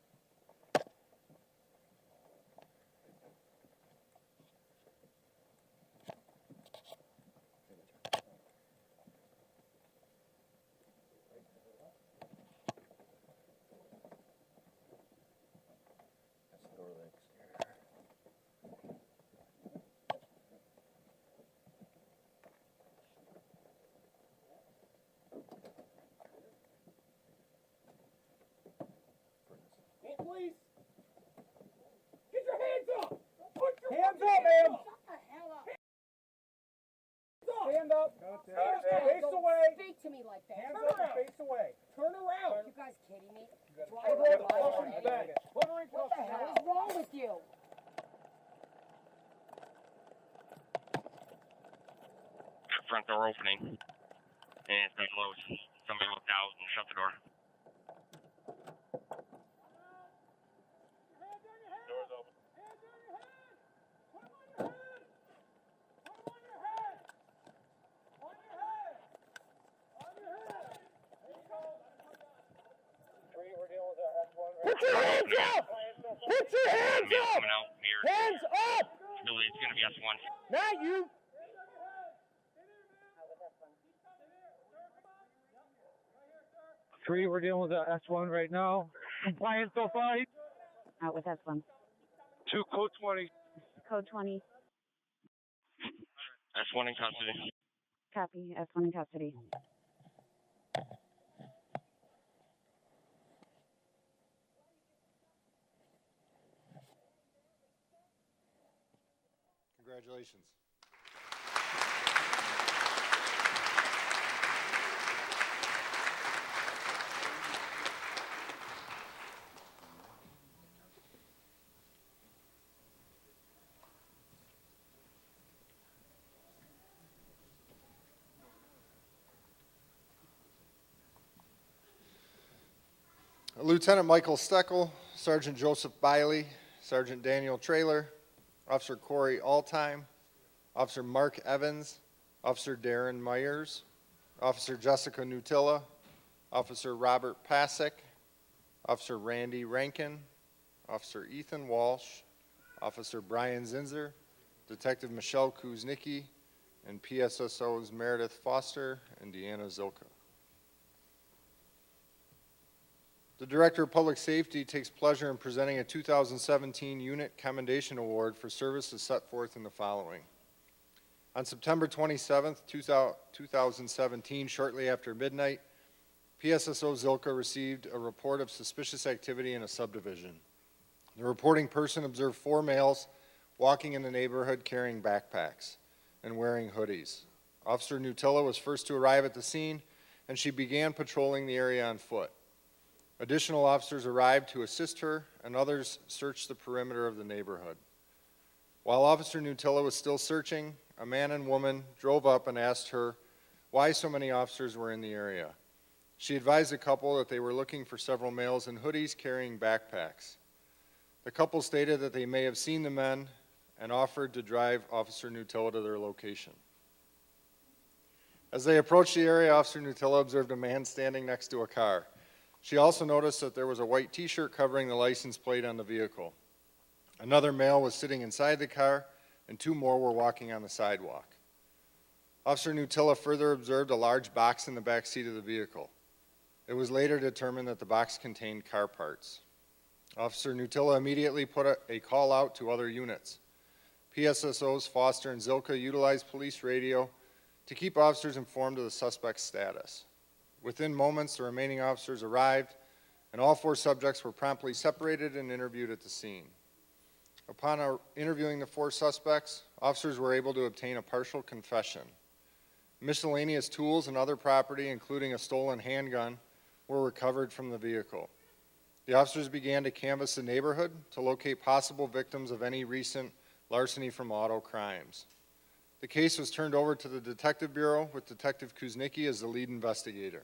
Please! Get your hands up! Put your hands up, man! Shut the hell up! Stand up! Face away! Speak to me like that. Hands up, face away. Turn around! You guys kidding me? Put her in cuffs. What the hell is wrong with you? Front door opening. And it's been closed. Somebody looked out and shut the door. Doors open. Hands on your head! Put them on your head! Put them on your head! On your head! On your head! There you go. We're dealing with F1 right Put your hands up! Put your hands up! coming out here. Hands up! Billy, it's going to be S1. Not you! 3, we're dealing with S1 right now. Compliance so far. Out with S1. 2, code 20. Code 20. S1 in custody. Copy. S1 in custody. Congratulations. Lieutenant Michael Steckel, Sergeant Joseph Biley, Sergeant Daniel Traylor, Officer Corey Alltime, Officer Mark Evans, Officer Darren Myers, Officer Jessica Nutilla, Officer Robert Pasick, Officer Randy Rankin, Officer Ethan Walsh, Officer Brian Zinser, Detective Michelle Kuznicki, and PSSOs Meredith Foster and Deanna Zilka. The Director of Public Safety takes pleasure in presenting a 2017 Unit Commendation Award for services set forth in the following. On September 27, 2017, shortly after midnight, PSSO Zilka received a report of suspicious activity in a subdivision. The reporting person observed 4 males walking in the neighborhood carrying backpacks and wearing hoodies. Officer Nutilla was first to arrive at the scene, and she began patrolling the area on foot. Additional officers arrived to assist her, and others searched the perimeter of the neighborhood. While Officer Nutilla was still searching, a man and woman drove up and asked her why so many officers were in the area. She advised the couple that they were looking for several males in hoodies carrying backpacks. The couple stated that they may have seen the men and offered to drive Officer Nutilla to their location. As they approached the area, Officer Nutilla observed a man standing next to a car. She also noticed that there was a white t-shirt covering the license plate on the vehicle. Another male was sitting inside the car, and 2 more were walking on the sidewalk. Officer Nutilla further observed a large box in the back seat of the vehicle. It was later determined that the box contained car parts. Officer Nutilla immediately put a call out to other units. PSSOs Foster and Zilka utilized police radio to keep officers informed of the suspect's status. Within moments, the remaining officers arrived, and all 4 subjects were promptly separated and interviewed at the scene. Upon interviewing the 4 suspects, officers were able to obtain a partial confession. Miscellaneous tools and other property, including a stolen handgun, were recovered from the vehicle. The officers began to canvass the neighborhood to locate possible victims of any recent larceny from auto crimes. The case was turned over to the Detective Bureau with Detective Kuznicki as the lead investigator.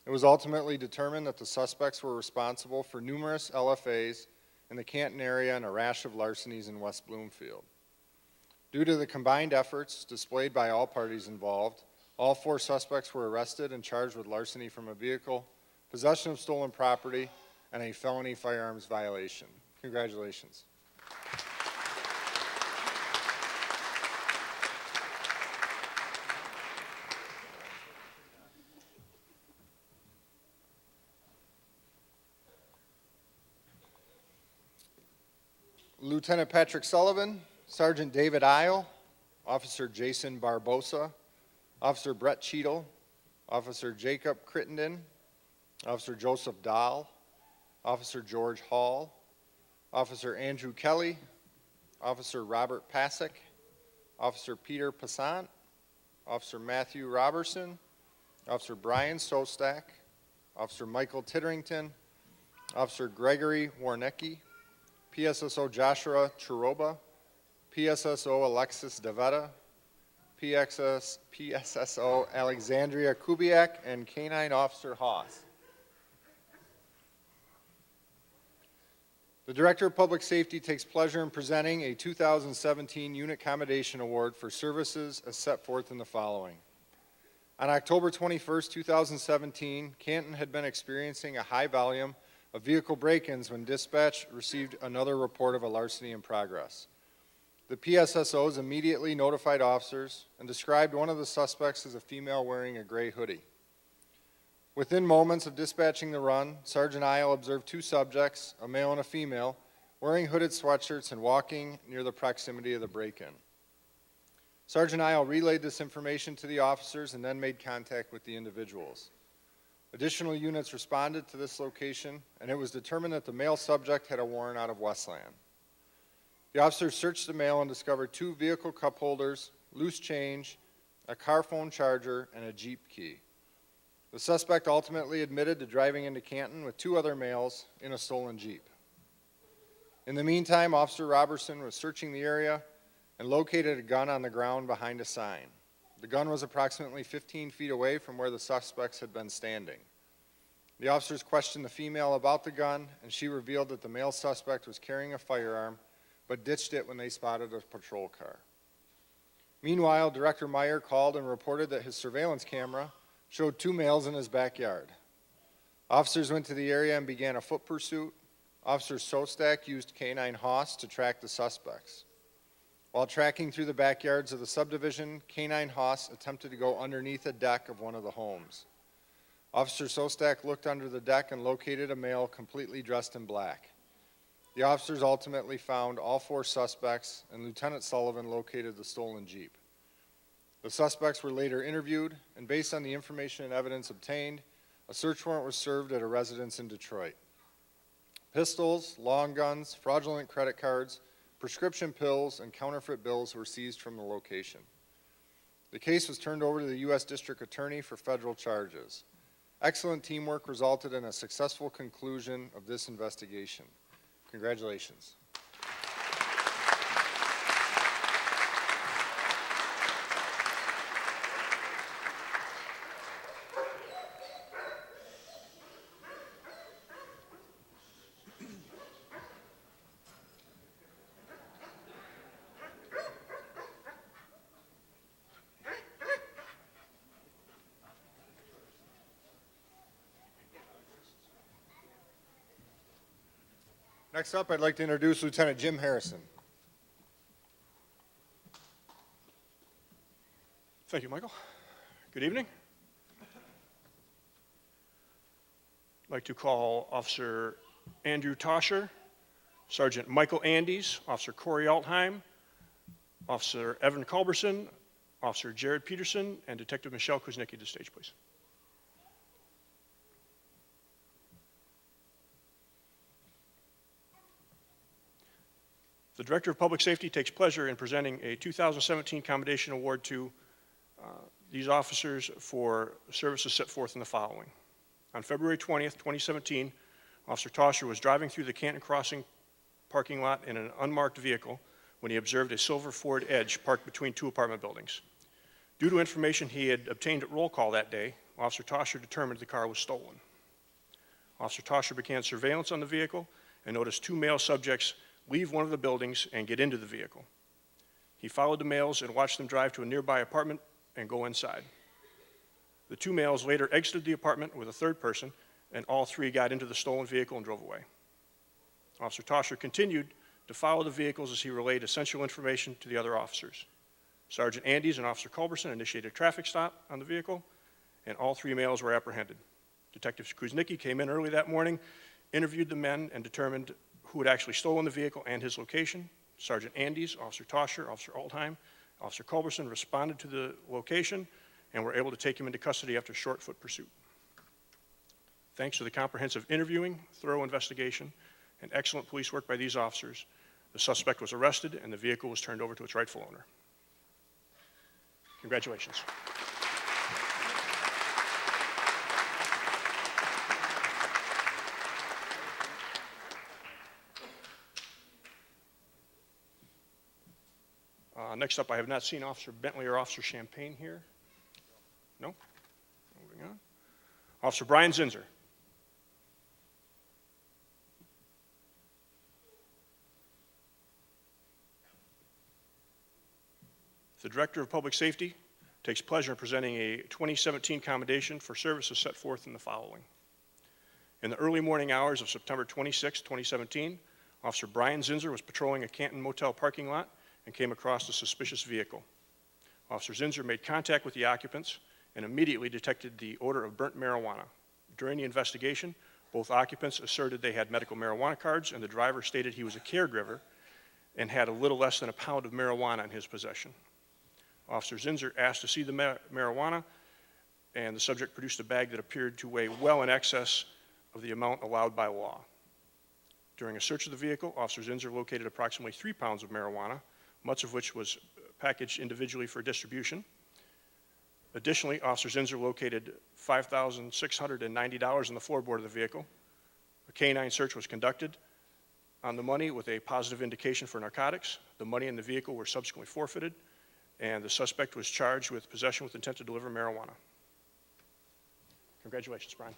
It was ultimately determined that the suspects were responsible for numerous LFAs in the Canton area and a rash of larcenies in West Bloomfield. Due to the combined efforts displayed by all parties involved, all 4 suspects were arrested and charged with larceny from a vehicle, possession of stolen property, and a felony firearms violation. Congratulations. Lieutenant Patrick Sullivan, Sergeant David Isle, Officer Jason Barbosa, Officer Brett Cheadle, Officer Jacob Crittenden, Officer Joseph Dahl, Officer George Hall, Officer Andrew Kelly, Officer Robert Pasick, Officer Peter Passant, Officer Matthew Robertson, Officer Brian Sostak, Officer Michael Titterington, Officer Gregory Warnecki, PSSO Joshua Chiroba, PSSO Alexis Davetta, PSSO Alexandria Kubiak, and Canine Officer Haas. The Director of Public Safety takes pleasure in presenting a 2017 Unit Commendation Award for services as set forth in the following. On October 21, 2017, Canton had been experiencing a high volume of vehicle break-ins when dispatch received another report of a larceny in progress. The PSSOs immediately notified officers and described one of the suspects as a female wearing a gray hoodie. Within moments of dispatching the run, Sergeant Isle observed 2 subjects, a male and a female, wearing hooded sweatshirts and walking near the proximity of the break-in. Sergeant Isle relayed this information to the officers and then made contact with the individuals. Additional units responded to this location, and it was determined that the male subject had a warrant out of Westland. The officers searched the male and discovered 2 vehicle cup holders, loose change, a car phone charger, and a Jeep key. The suspect ultimately admitted to driving into Canton with 2 other males in a stolen Jeep. In the meantime, Officer Robertson was searching the area and located a gun on the ground behind a sign. The gun was approximately 15 feet away from where the suspects had been standing. The officers questioned the female about the gun, and she revealed that the male suspect was carrying a firearm, but ditched it when they spotted a patrol car. Meanwhile, Director Meyer called and reported that his surveillance camera showed 2 males in his backyard. Officers went to the area and began a foot pursuit. Officer Sostak used Canine Haas to track the suspects. While tracking through the backyards of the subdivision, Canine Haas attempted to go underneath a deck of one of the homes. Officer Sostak looked under the deck and located a male completely dressed in black. The officers ultimately found all 4 suspects, and Lieutenant Sullivan located the stolen Jeep. The suspects were later interviewed, and based on the information and evidence obtained, a search warrant was served at a residence in Detroit. Pistols, long guns, fraudulent credit cards, prescription pills, and counterfeit bills were seized from the location. The case was turned over to the U.S. District Attorney for federal charges. Excellent teamwork resulted in a successful conclusion of this investigation. Congratulations. Next up, I'd like to introduce Lieutenant Jim Harrison. Thank you, Michael. Good evening. I'd like to call Officer Andrew Toscher, Sergeant Michael Andes, Officer Corey Altheim, Officer Evan Culberson, Officer Jared Peterson, and Detective Michelle Kuznicki to the stage, please. The Director of Public Safety takes pleasure in presenting a 2017 Commendation Award to these officers for services set forth in the following. On February 20th, 2017, Officer Toscher was driving through the Canton Crossing parking lot in an unmarked vehicle when he observed a silver Ford Edge parked between 2 apartment buildings. Due to information he had obtained at roll call that day, Officer Toscher determined the car was stolen. Officer Toscher began surveillance on the vehicle and noticed 2 male subjects leave one of the buildings and get into the vehicle. He followed the males and watched them drive to a nearby apartment and go inside. The 2 males later exited the apartment with a 3rd person, and all 3 got into the stolen vehicle and drove away. Officer Toscher continued to follow the vehicles as he relayed essential information to the other officers. Sergeant Andes and Officer Culberson initiated a traffic stop on the vehicle, and all 3 males were apprehended. Detective Kuznicki came in early that morning, interviewed the men, and determined who had actually stolen the vehicle and his location. Sergeant Andes, Officer Toscher, Officer Altheim, Officer Culberson responded to the location and were able to take him into custody after a short-foot pursuit. Thanks to the comprehensive interviewing, thorough investigation, and excellent police work by these officers, the suspect was arrested and the vehicle was turned over to its rightful owner. Congratulations. Next up, I have not seen Officer Bentley or Officer Champagne here. No? Moving on. Officer Brian Zinser. The Director of Public Safety takes pleasure in presenting a 2017 commendation for services set forth in the following. In the early morning hours of September 26, 2017, Officer Brian Zinser was patrolling a Canton motel parking lot and came across a suspicious vehicle. Officer Zinser made contact with the occupants and immediately detected the odor of burnt marijuana. During the investigation, both occupants asserted they had medical marijuana cards, and the driver stated he was a caregiver and had a little less than a pound of marijuana in his possession. Officer Zinser asked to see the marijuana, and the subject produced a bag that appeared to weigh well in excess of the amount allowed by law. During a search of the vehicle, Officer Zinser located approximately 3 pounds of marijuana, much of which was packaged individually for distribution. Additionally, Officer Zinser located $5,690 in the floorboard of the vehicle. A canine search was conducted on the money with a positive indication for narcotics. The money and the vehicle were subsequently forfeited, and the suspect was charged with possession with intent to deliver marijuana. Congratulations, Brian.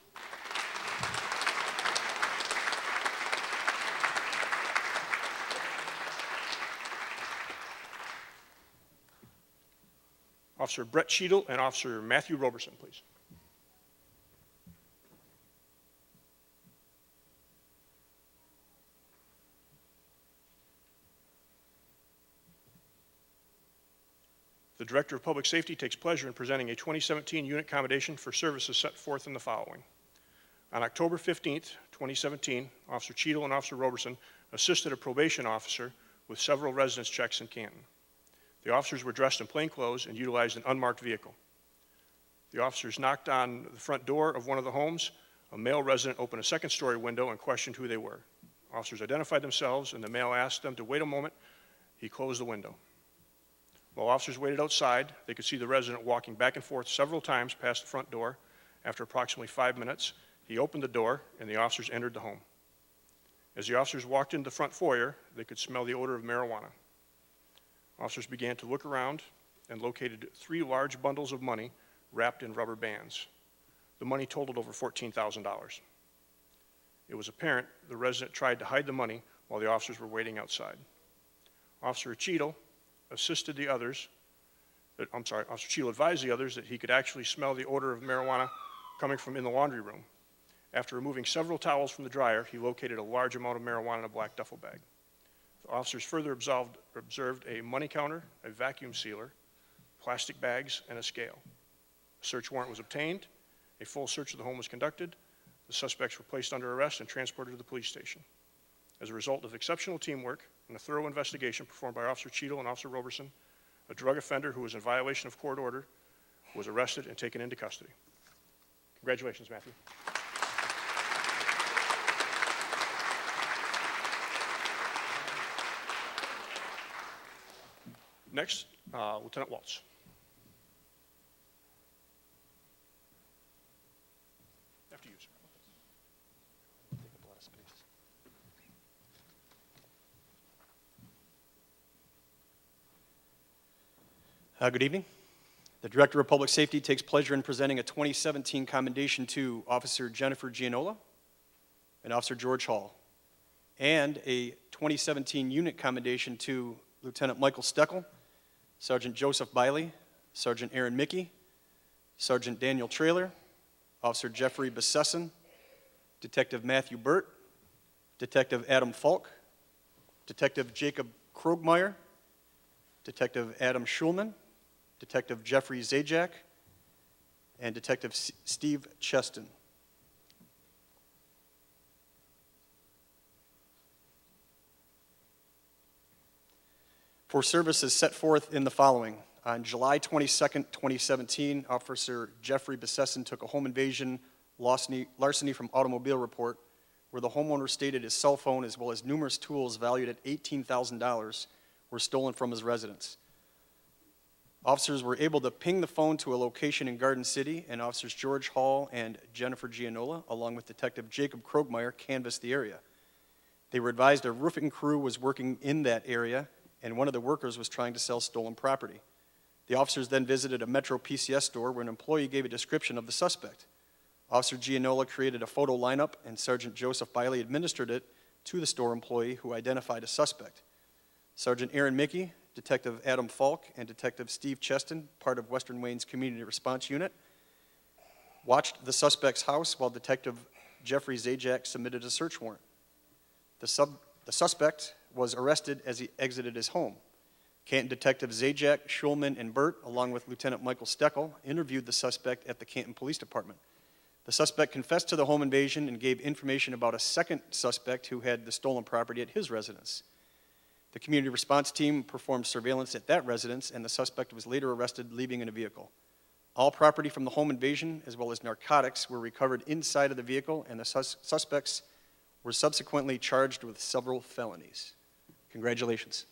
Officer Brett Cheadle and Officer Matthew Roberson, please. The Director of Public Safety takes pleasure in presenting a 2017 unit commendation for services set forth in the following. On October 15th, 2017, Officer Cheadle and Officer Roberson assisted a probation officer with several residence checks in Canton. The officers were dressed in plain clothes and utilized an unmarked vehicle. The officers knocked on the front door of one of the homes. A male resident opened a second-story window and questioned who they were. Officers identified themselves, and the male asked them to wait a moment. He closed the window. While officers waited outside, they could see the resident walking back and forth several times past the front door. After approximately 5 minutes, he opened the door, and the officers entered the home. As the officers walked into the front foyer, they could smell the odor of marijuana. Officers began to look around and located 3 large bundles of money wrapped in rubber bands. The money totaled over $14,000. It was apparent the resident tried to hide the money while the officers were waiting outside. Officer Cheadle advised the others that he could actually smell the odor of marijuana coming from in the laundry room. After removing several towels from the dryer, he located a large amount of marijuana in a black duffel bag. The officers further observed a money counter, a vacuum sealer, plastic bags, and a scale. A search warrant was obtained. A full search of the home was conducted. The suspects were placed under arrest and transported to the police station. As a result of exceptional teamwork and a thorough investigation performed by Officer Cheadle and Officer Roberson, a drug offender who was in violation of court order was arrested and taken into custody. Congratulations, Matthew. Next, Lieutenant Waltz. After you, sir. Take up a lot of space. Good evening. The Director of Public Safety takes pleasure in presenting a 2017 commendation to Officer Jennifer Gianola and Officer George Hall, and a 2017 unit commendation to Lieutenant Michael Steckel, Sergeant Joseph Biley, Sergeant Aaron Mickey, Sergeant Daniel Traylor, Officer Jeffrey Besesson, Detective Matthew Burt, Detective Adam Falk, Detective Jacob Krogmeyer, Detective Adam Schulman, Detective Jeffrey Zajac, and Detective Steve Cheston. For services set forth in the following. On July 22nd, 2017, Officer Jeffrey Besesson took a home invasion larceny from automobile report where the homeowner stated his cell phone as well as numerous tools valued at $18,000 were stolen from his residence. Officers were able to ping the phone to a location in Garden City, and Officers George Hall and Jennifer Gianola, along with Detective Jacob Krogmeyer, canvassed the area. They were advised a roofing crew was working in that area, and one of the workers was trying to sell stolen property. The officers then visited a Metro PCS store where an employee gave a description of the suspect. Officer Gianola created a photo lineup, and Sergeant Joseph Biley administered it to the store employee who identified a suspect. Sergeant Aaron Mickey, Detective Adam Falk, and Detective Steve Cheston, part of Western Wayne's Community Response Unit, watched the suspect's house while Detective Jeffrey Zajac submitted a search warrant. The suspect was arrested as he exited his home. Canton Detective Zajac, Schulman, and Burt, along with Lieutenant Michael Steckel, interviewed the suspect at the Canton Police Department. The suspect confessed to the home invasion and gave information about a second suspect who had the stolen property at his residence. The community response team performed surveillance at that residence, and the suspect was later arrested leaving in a vehicle. All property from the home invasion, as well as narcotics, were recovered inside of the vehicle, and the suspects were subsequently charged with several felonies. Congratulations.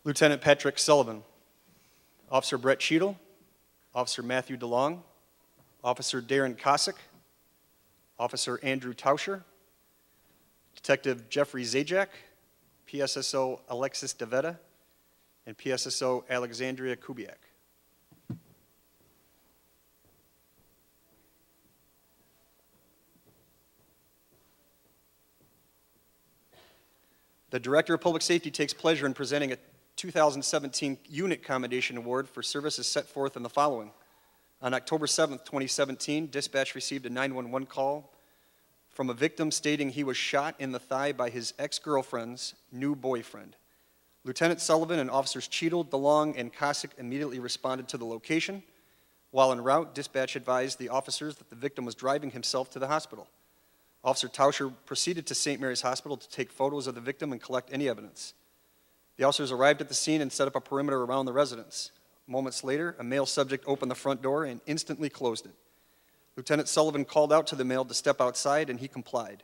Lieutenant Patrick Sullivan, Officer Brett Cheadle, Officer Matthew DeLong, Officer Darren Kosick, Officer Andrew Tauscher, Detective Jeffrey Zajac, PSSO Alexis DeVetta, and PSSO Alexandria Kubiak. The Director of Public Safety takes pleasure in presenting a 2017 Unit Commendation Award for services set forth in the following. On October 7th, 2017, dispatch received a 911 call from a victim stating he was shot in the thigh by his ex-girlfriend's new boyfriend. Lieutenant Sullivan and Officers Cheadle, DeLong, and Cossack immediately responded to the location. While en route, dispatch advised the officers that the victim was driving himself to the hospital. Officer Tauscher proceeded to St. Mary's Hospital to take photos of the victim and collect any evidence. The officers arrived at the scene and set up a perimeter around the residence. Moments later, a male subject opened the front door and instantly closed it. Lieutenant Sullivan called out to the male to step outside, and he complied.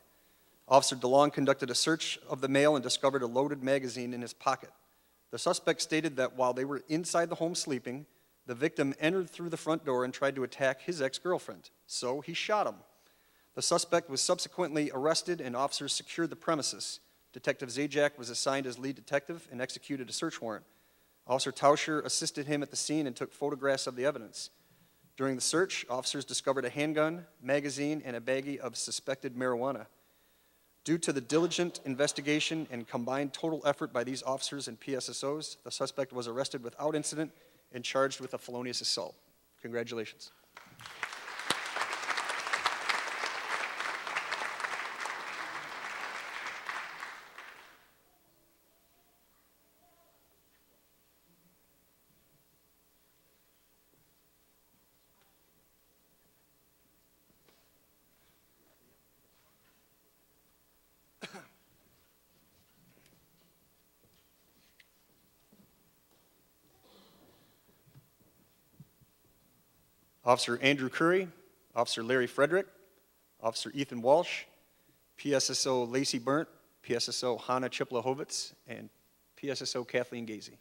Officer DeLong conducted a search of the male and discovered a loaded magazine in his pocket. The suspect stated that while they were inside the home sleeping, the victim entered through the front door and tried to attack his ex-girlfriend, so he shot him. The suspect was subsequently arrested, and officers secured the premises. Detective Zajac was assigned as lead detective and executed a search warrant. Officer Tauscher assisted him at the scene and took photographs of the evidence. During the search, officers discovered a handgun, magazine, and a baggie of suspected marijuana. Due to the diligent investigation and combined total effort by these officers and PSSOs, the suspect was arrested without incident and charged with a felonious assault. Congratulations. Officer Andrew Curry, Officer Larry Frederick, Officer Ethan Walsh, PSSO Lacey Burnt, PSSO Hannah Chiplahovitz, and PSSO Kathleen Gazy.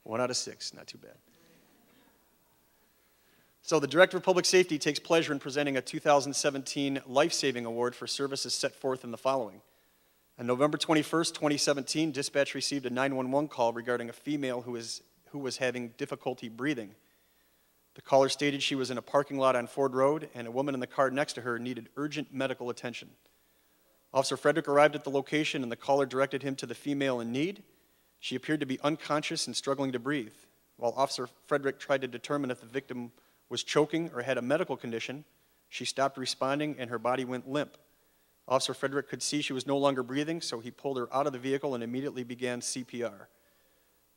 1 out of 6, not too bad. So the Director of Public Safety takes pleasure in presenting a 2017 Life Saving Award for services set forth in the following. On November 21st, 2017, dispatch received a 911 call regarding a female who was having difficulty breathing. The caller stated she was in a parking lot on Ford Road, and a woman in the car next to her needed urgent medical attention. Officer Frederick arrived at the location, and the caller directed him to the female in need. She appeared to be unconscious and struggling to breathe. While Officer Frederick tried to determine if the victim was choking or had a medical condition, she stopped responding and her body went limp. Officer Frederick could see she was no longer breathing, so he pulled her out of the vehicle and immediately began CPR.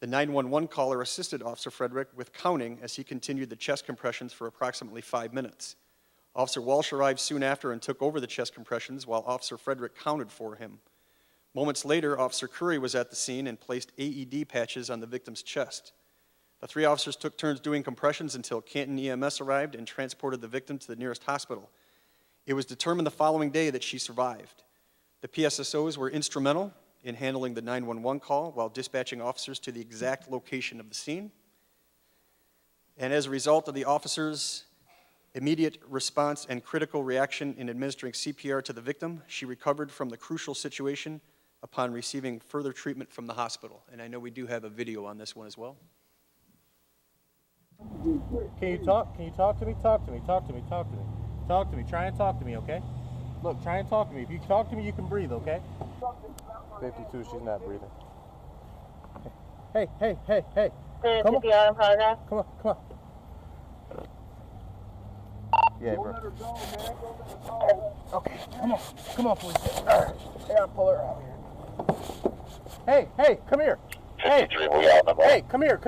The 911 caller assisted Officer Frederick with counting as he continued the chest compressions for approximately 5 minutes. Officer Walsh arrived soon after and took over the chest compressions while Officer Frederick counted for him. Moments later, Officer Curry was at the scene and placed AED patches on the victim's chest. The 3 officers took turns doing compressions until Canton EMS arrived and transported the victim to the nearest hospital. It was determined the following day that she survived. The PSSOs were instrumental in handling the 911 call while dispatching officers to the exact location of the scene. And as a result of the officers' immediate response and critical reaction in administering CPR to the victim, she recovered from the crucial situation upon receiving further treatment from the hospital. And I know we do have a video on this one as well. Can you talk? Can you talk to me? Talk to me. Talk to me. Talk to me. Talk to me. Try and talk to me, okay? Look, try and talk to me. If you talk to me, you can breathe, okay? 52, she's not breathing. Hey. Come on. Come on. Yeah, bro. Okay, come on, police. All right. I gotta pull her out here. Hey, come here. Hey, come here. Hurry up. Come here.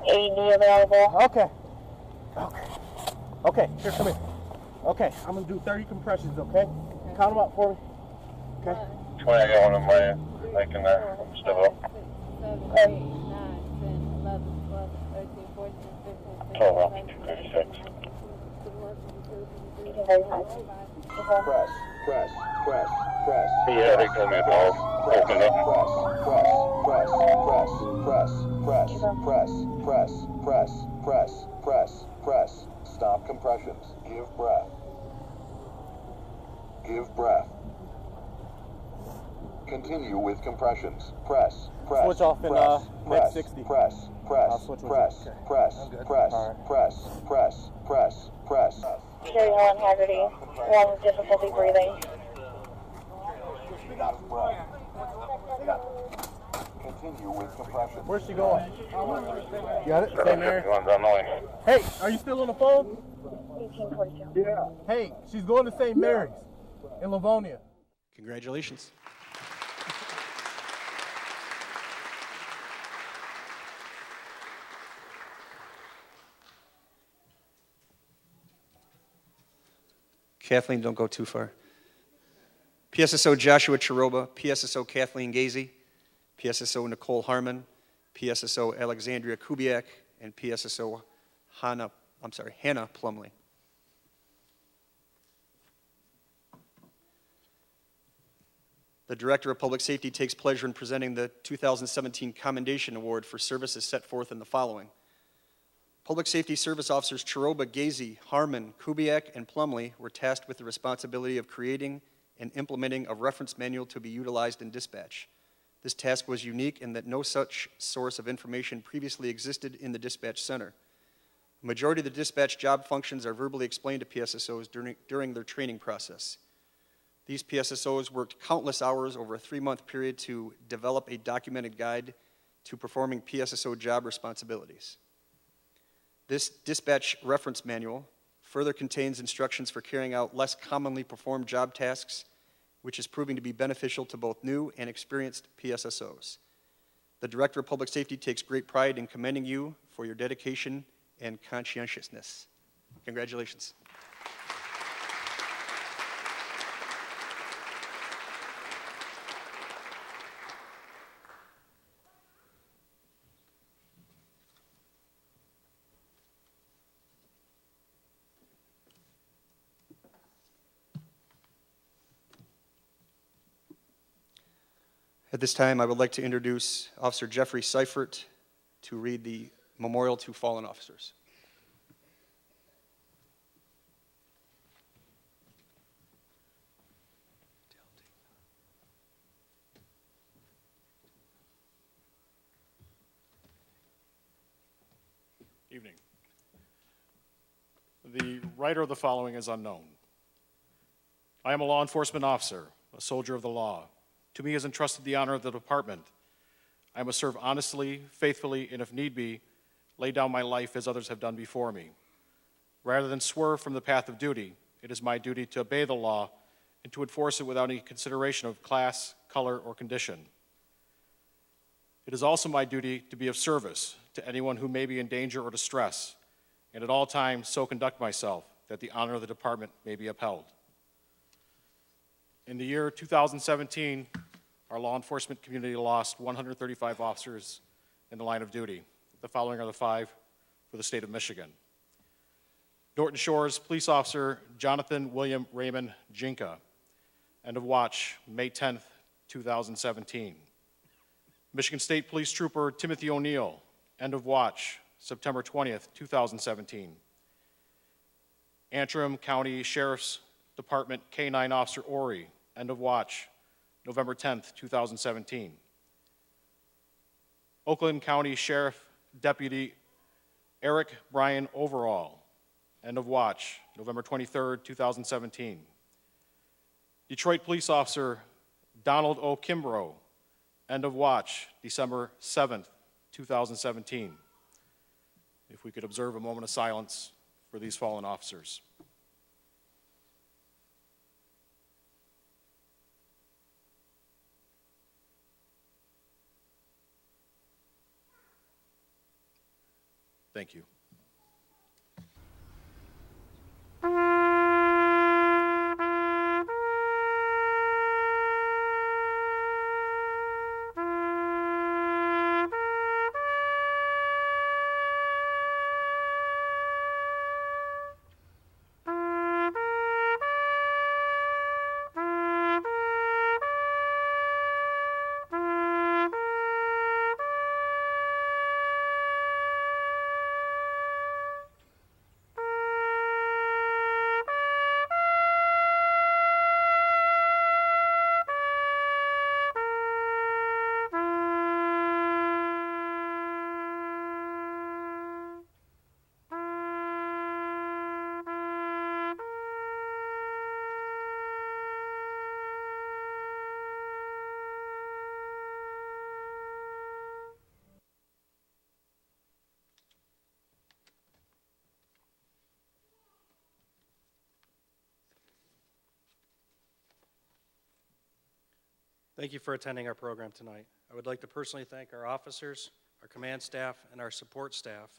AED available. Okay, here, come here. Okay, I'm gonna do 30 compressions, okay? Count them out for me. Okay. 20, I got one in my, I can step up. 12 up, 236. Press. Yeah, they told me it's all open up. Press. Stop compressions. Give breath. Continue with compressions. Press. Switch off in med 60. Press. I'll switch with you. Okay. I'm good. All right. Press. Carrie Helen Haggerty, one with difficulty breathing. Continue with compression. Where's she going? You got it? St. Mary's? One's on the line. Hey, are you still on the phone? 1842. Yeah. Hey, she's going to St. Mary's in Livonia. Congratulations. Kathleen, don't go too far. PSSO Joshua Chiroba, PSSO Kathleen Gazy, PSSO Nicole Harmon, PSSO Alexandria Kubiak, and PSSO Hannah Plumley. The Director of Public Safety takes pleasure in presenting the 2017 Commendation Award for services set forth in the following. Public Safety Service Officers Chiroba, Gazy, Harmon, Kubiak, and Plumley were tasked with the responsibility of creating and implementing a reference manual to be utilized in dispatch. This task was unique in that no such source of information previously existed in the dispatch center. The majority of the dispatch job functions are verbally explained to PSSOs during their training process. These PSSOs worked countless hours over a 3-month period to develop a documented guide to performing PSSO job responsibilities. This dispatch reference manual further contains instructions for carrying out less commonly performed job tasks, which is proving to be beneficial to both new and experienced PSSOs. The Director of Public Safety takes great pride in commending you for your dedication and conscientiousness. Congratulations. At this time, I would like to introduce Officer Jeffrey Seifert to read the memorial to fallen officers. Evening. The writer of the following is unknown. I am a law enforcement officer, a soldier of the law. To me is entrusted the honor of the department. I must serve honestly, faithfully, and if need be, lay down my life as others have done before me. Rather than swerve from the path of duty, it is my duty to obey the law and to enforce it without any consideration of class, color, or condition. It is also my duty to be of service to anyone who may be in danger or distress, and at all times so conduct myself that the honor of the department may be upheld. In the year 2017, our law enforcement community lost 135 officers in the line of duty. The following are the 5 for the state of Michigan. Norton Shores Police Officer Jonathan William Raymond Jinka, end of watch, May 10th, 2017. Michigan State Police Trooper Timothy O'Neill, end of watch, September 20th, 2017. Antrim County Sheriff's Department K-9 Officer Ori, end of watch, November 10th, 2017. Oakland County Sheriff Deputy Eric Brian Overall, end of watch, November 23rd, 2017. Detroit Police Officer Donald O. Kimbrough, end of watch, December 7th, 2017. If we could observe a moment of silence for these fallen officers. Thank you. Thank you for attending our program tonight. I would like to personally thank our officers, our command staff, and our support staff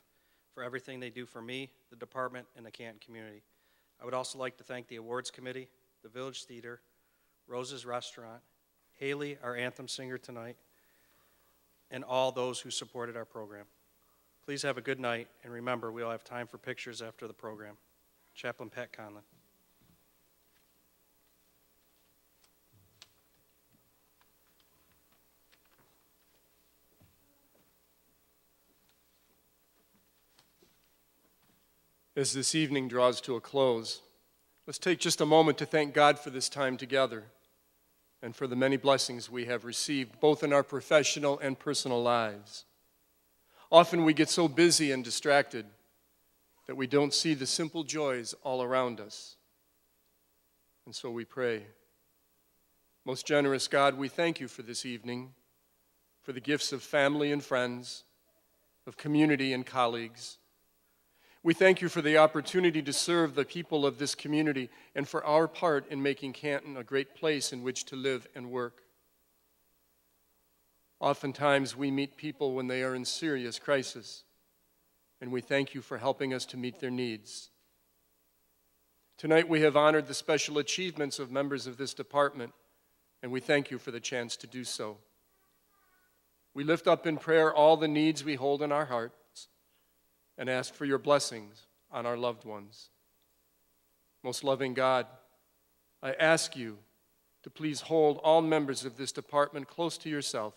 for everything they do for me, the department, and the Canton community. I would also like to thank the awards committee, the Village Theater, Rose's Restaurant, Haley, our anthem singer tonight, and all those who supported our program. Please have a good night, and remember, we'll have time for pictures after the program. Chaplain Pat Conlon. As this evening draws to a close, let's take just a moment to thank God for this time together and for the many blessings we have received, both in our professional and personal lives. Often we get so busy and distracted that we don't see the simple joys all around us. And so we pray. Most generous God, we thank you for this evening, for the gifts of family and friends, of community and colleagues. We thank you for the opportunity to serve the people of this community and for our part in making Canton a great place in which to live and work. Oftentimes we meet people when they are in serious crisis, and we thank you for helping us to meet their needs. Tonight we have honored the special achievements of members of this department, and we thank you for the chance to do so. We lift up in prayer all the needs we hold in our hearts and ask for your blessings on our loved ones. Most loving God, I ask you to please hold all members of this department close to yourself.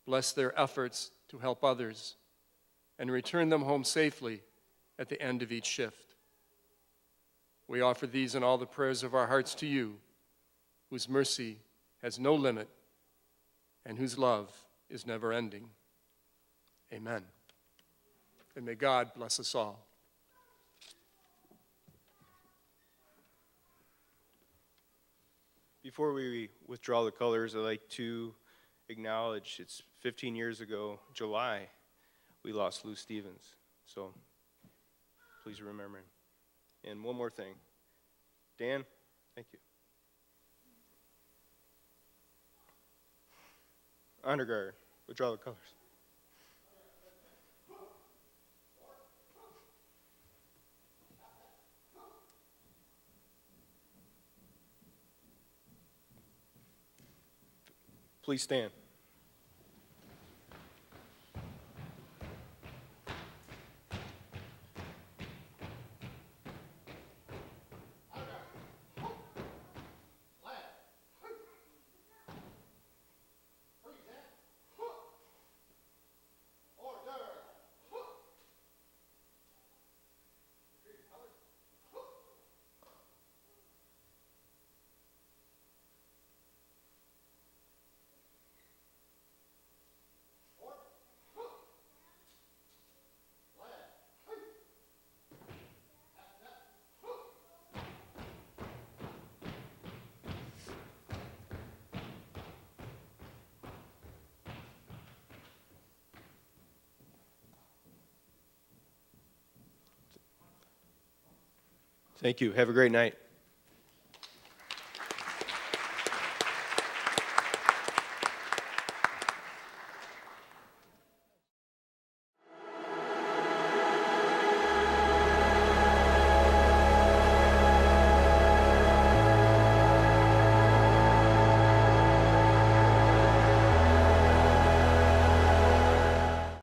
Bless their efforts to help others and return them home safely at the end of each shift. We offer these and all the prayers of our hearts to you, whose mercy has no limit and whose love is never ending. Amen. And may God bless us all. Before we withdraw the colors, I'd like to acknowledge it's 15 years ago, July, we lost Lou Stevens. So please remember him. And one more thing. Dan, thank you. Honor guard, withdraw the colors. Please stand. Thank you. Have a great night.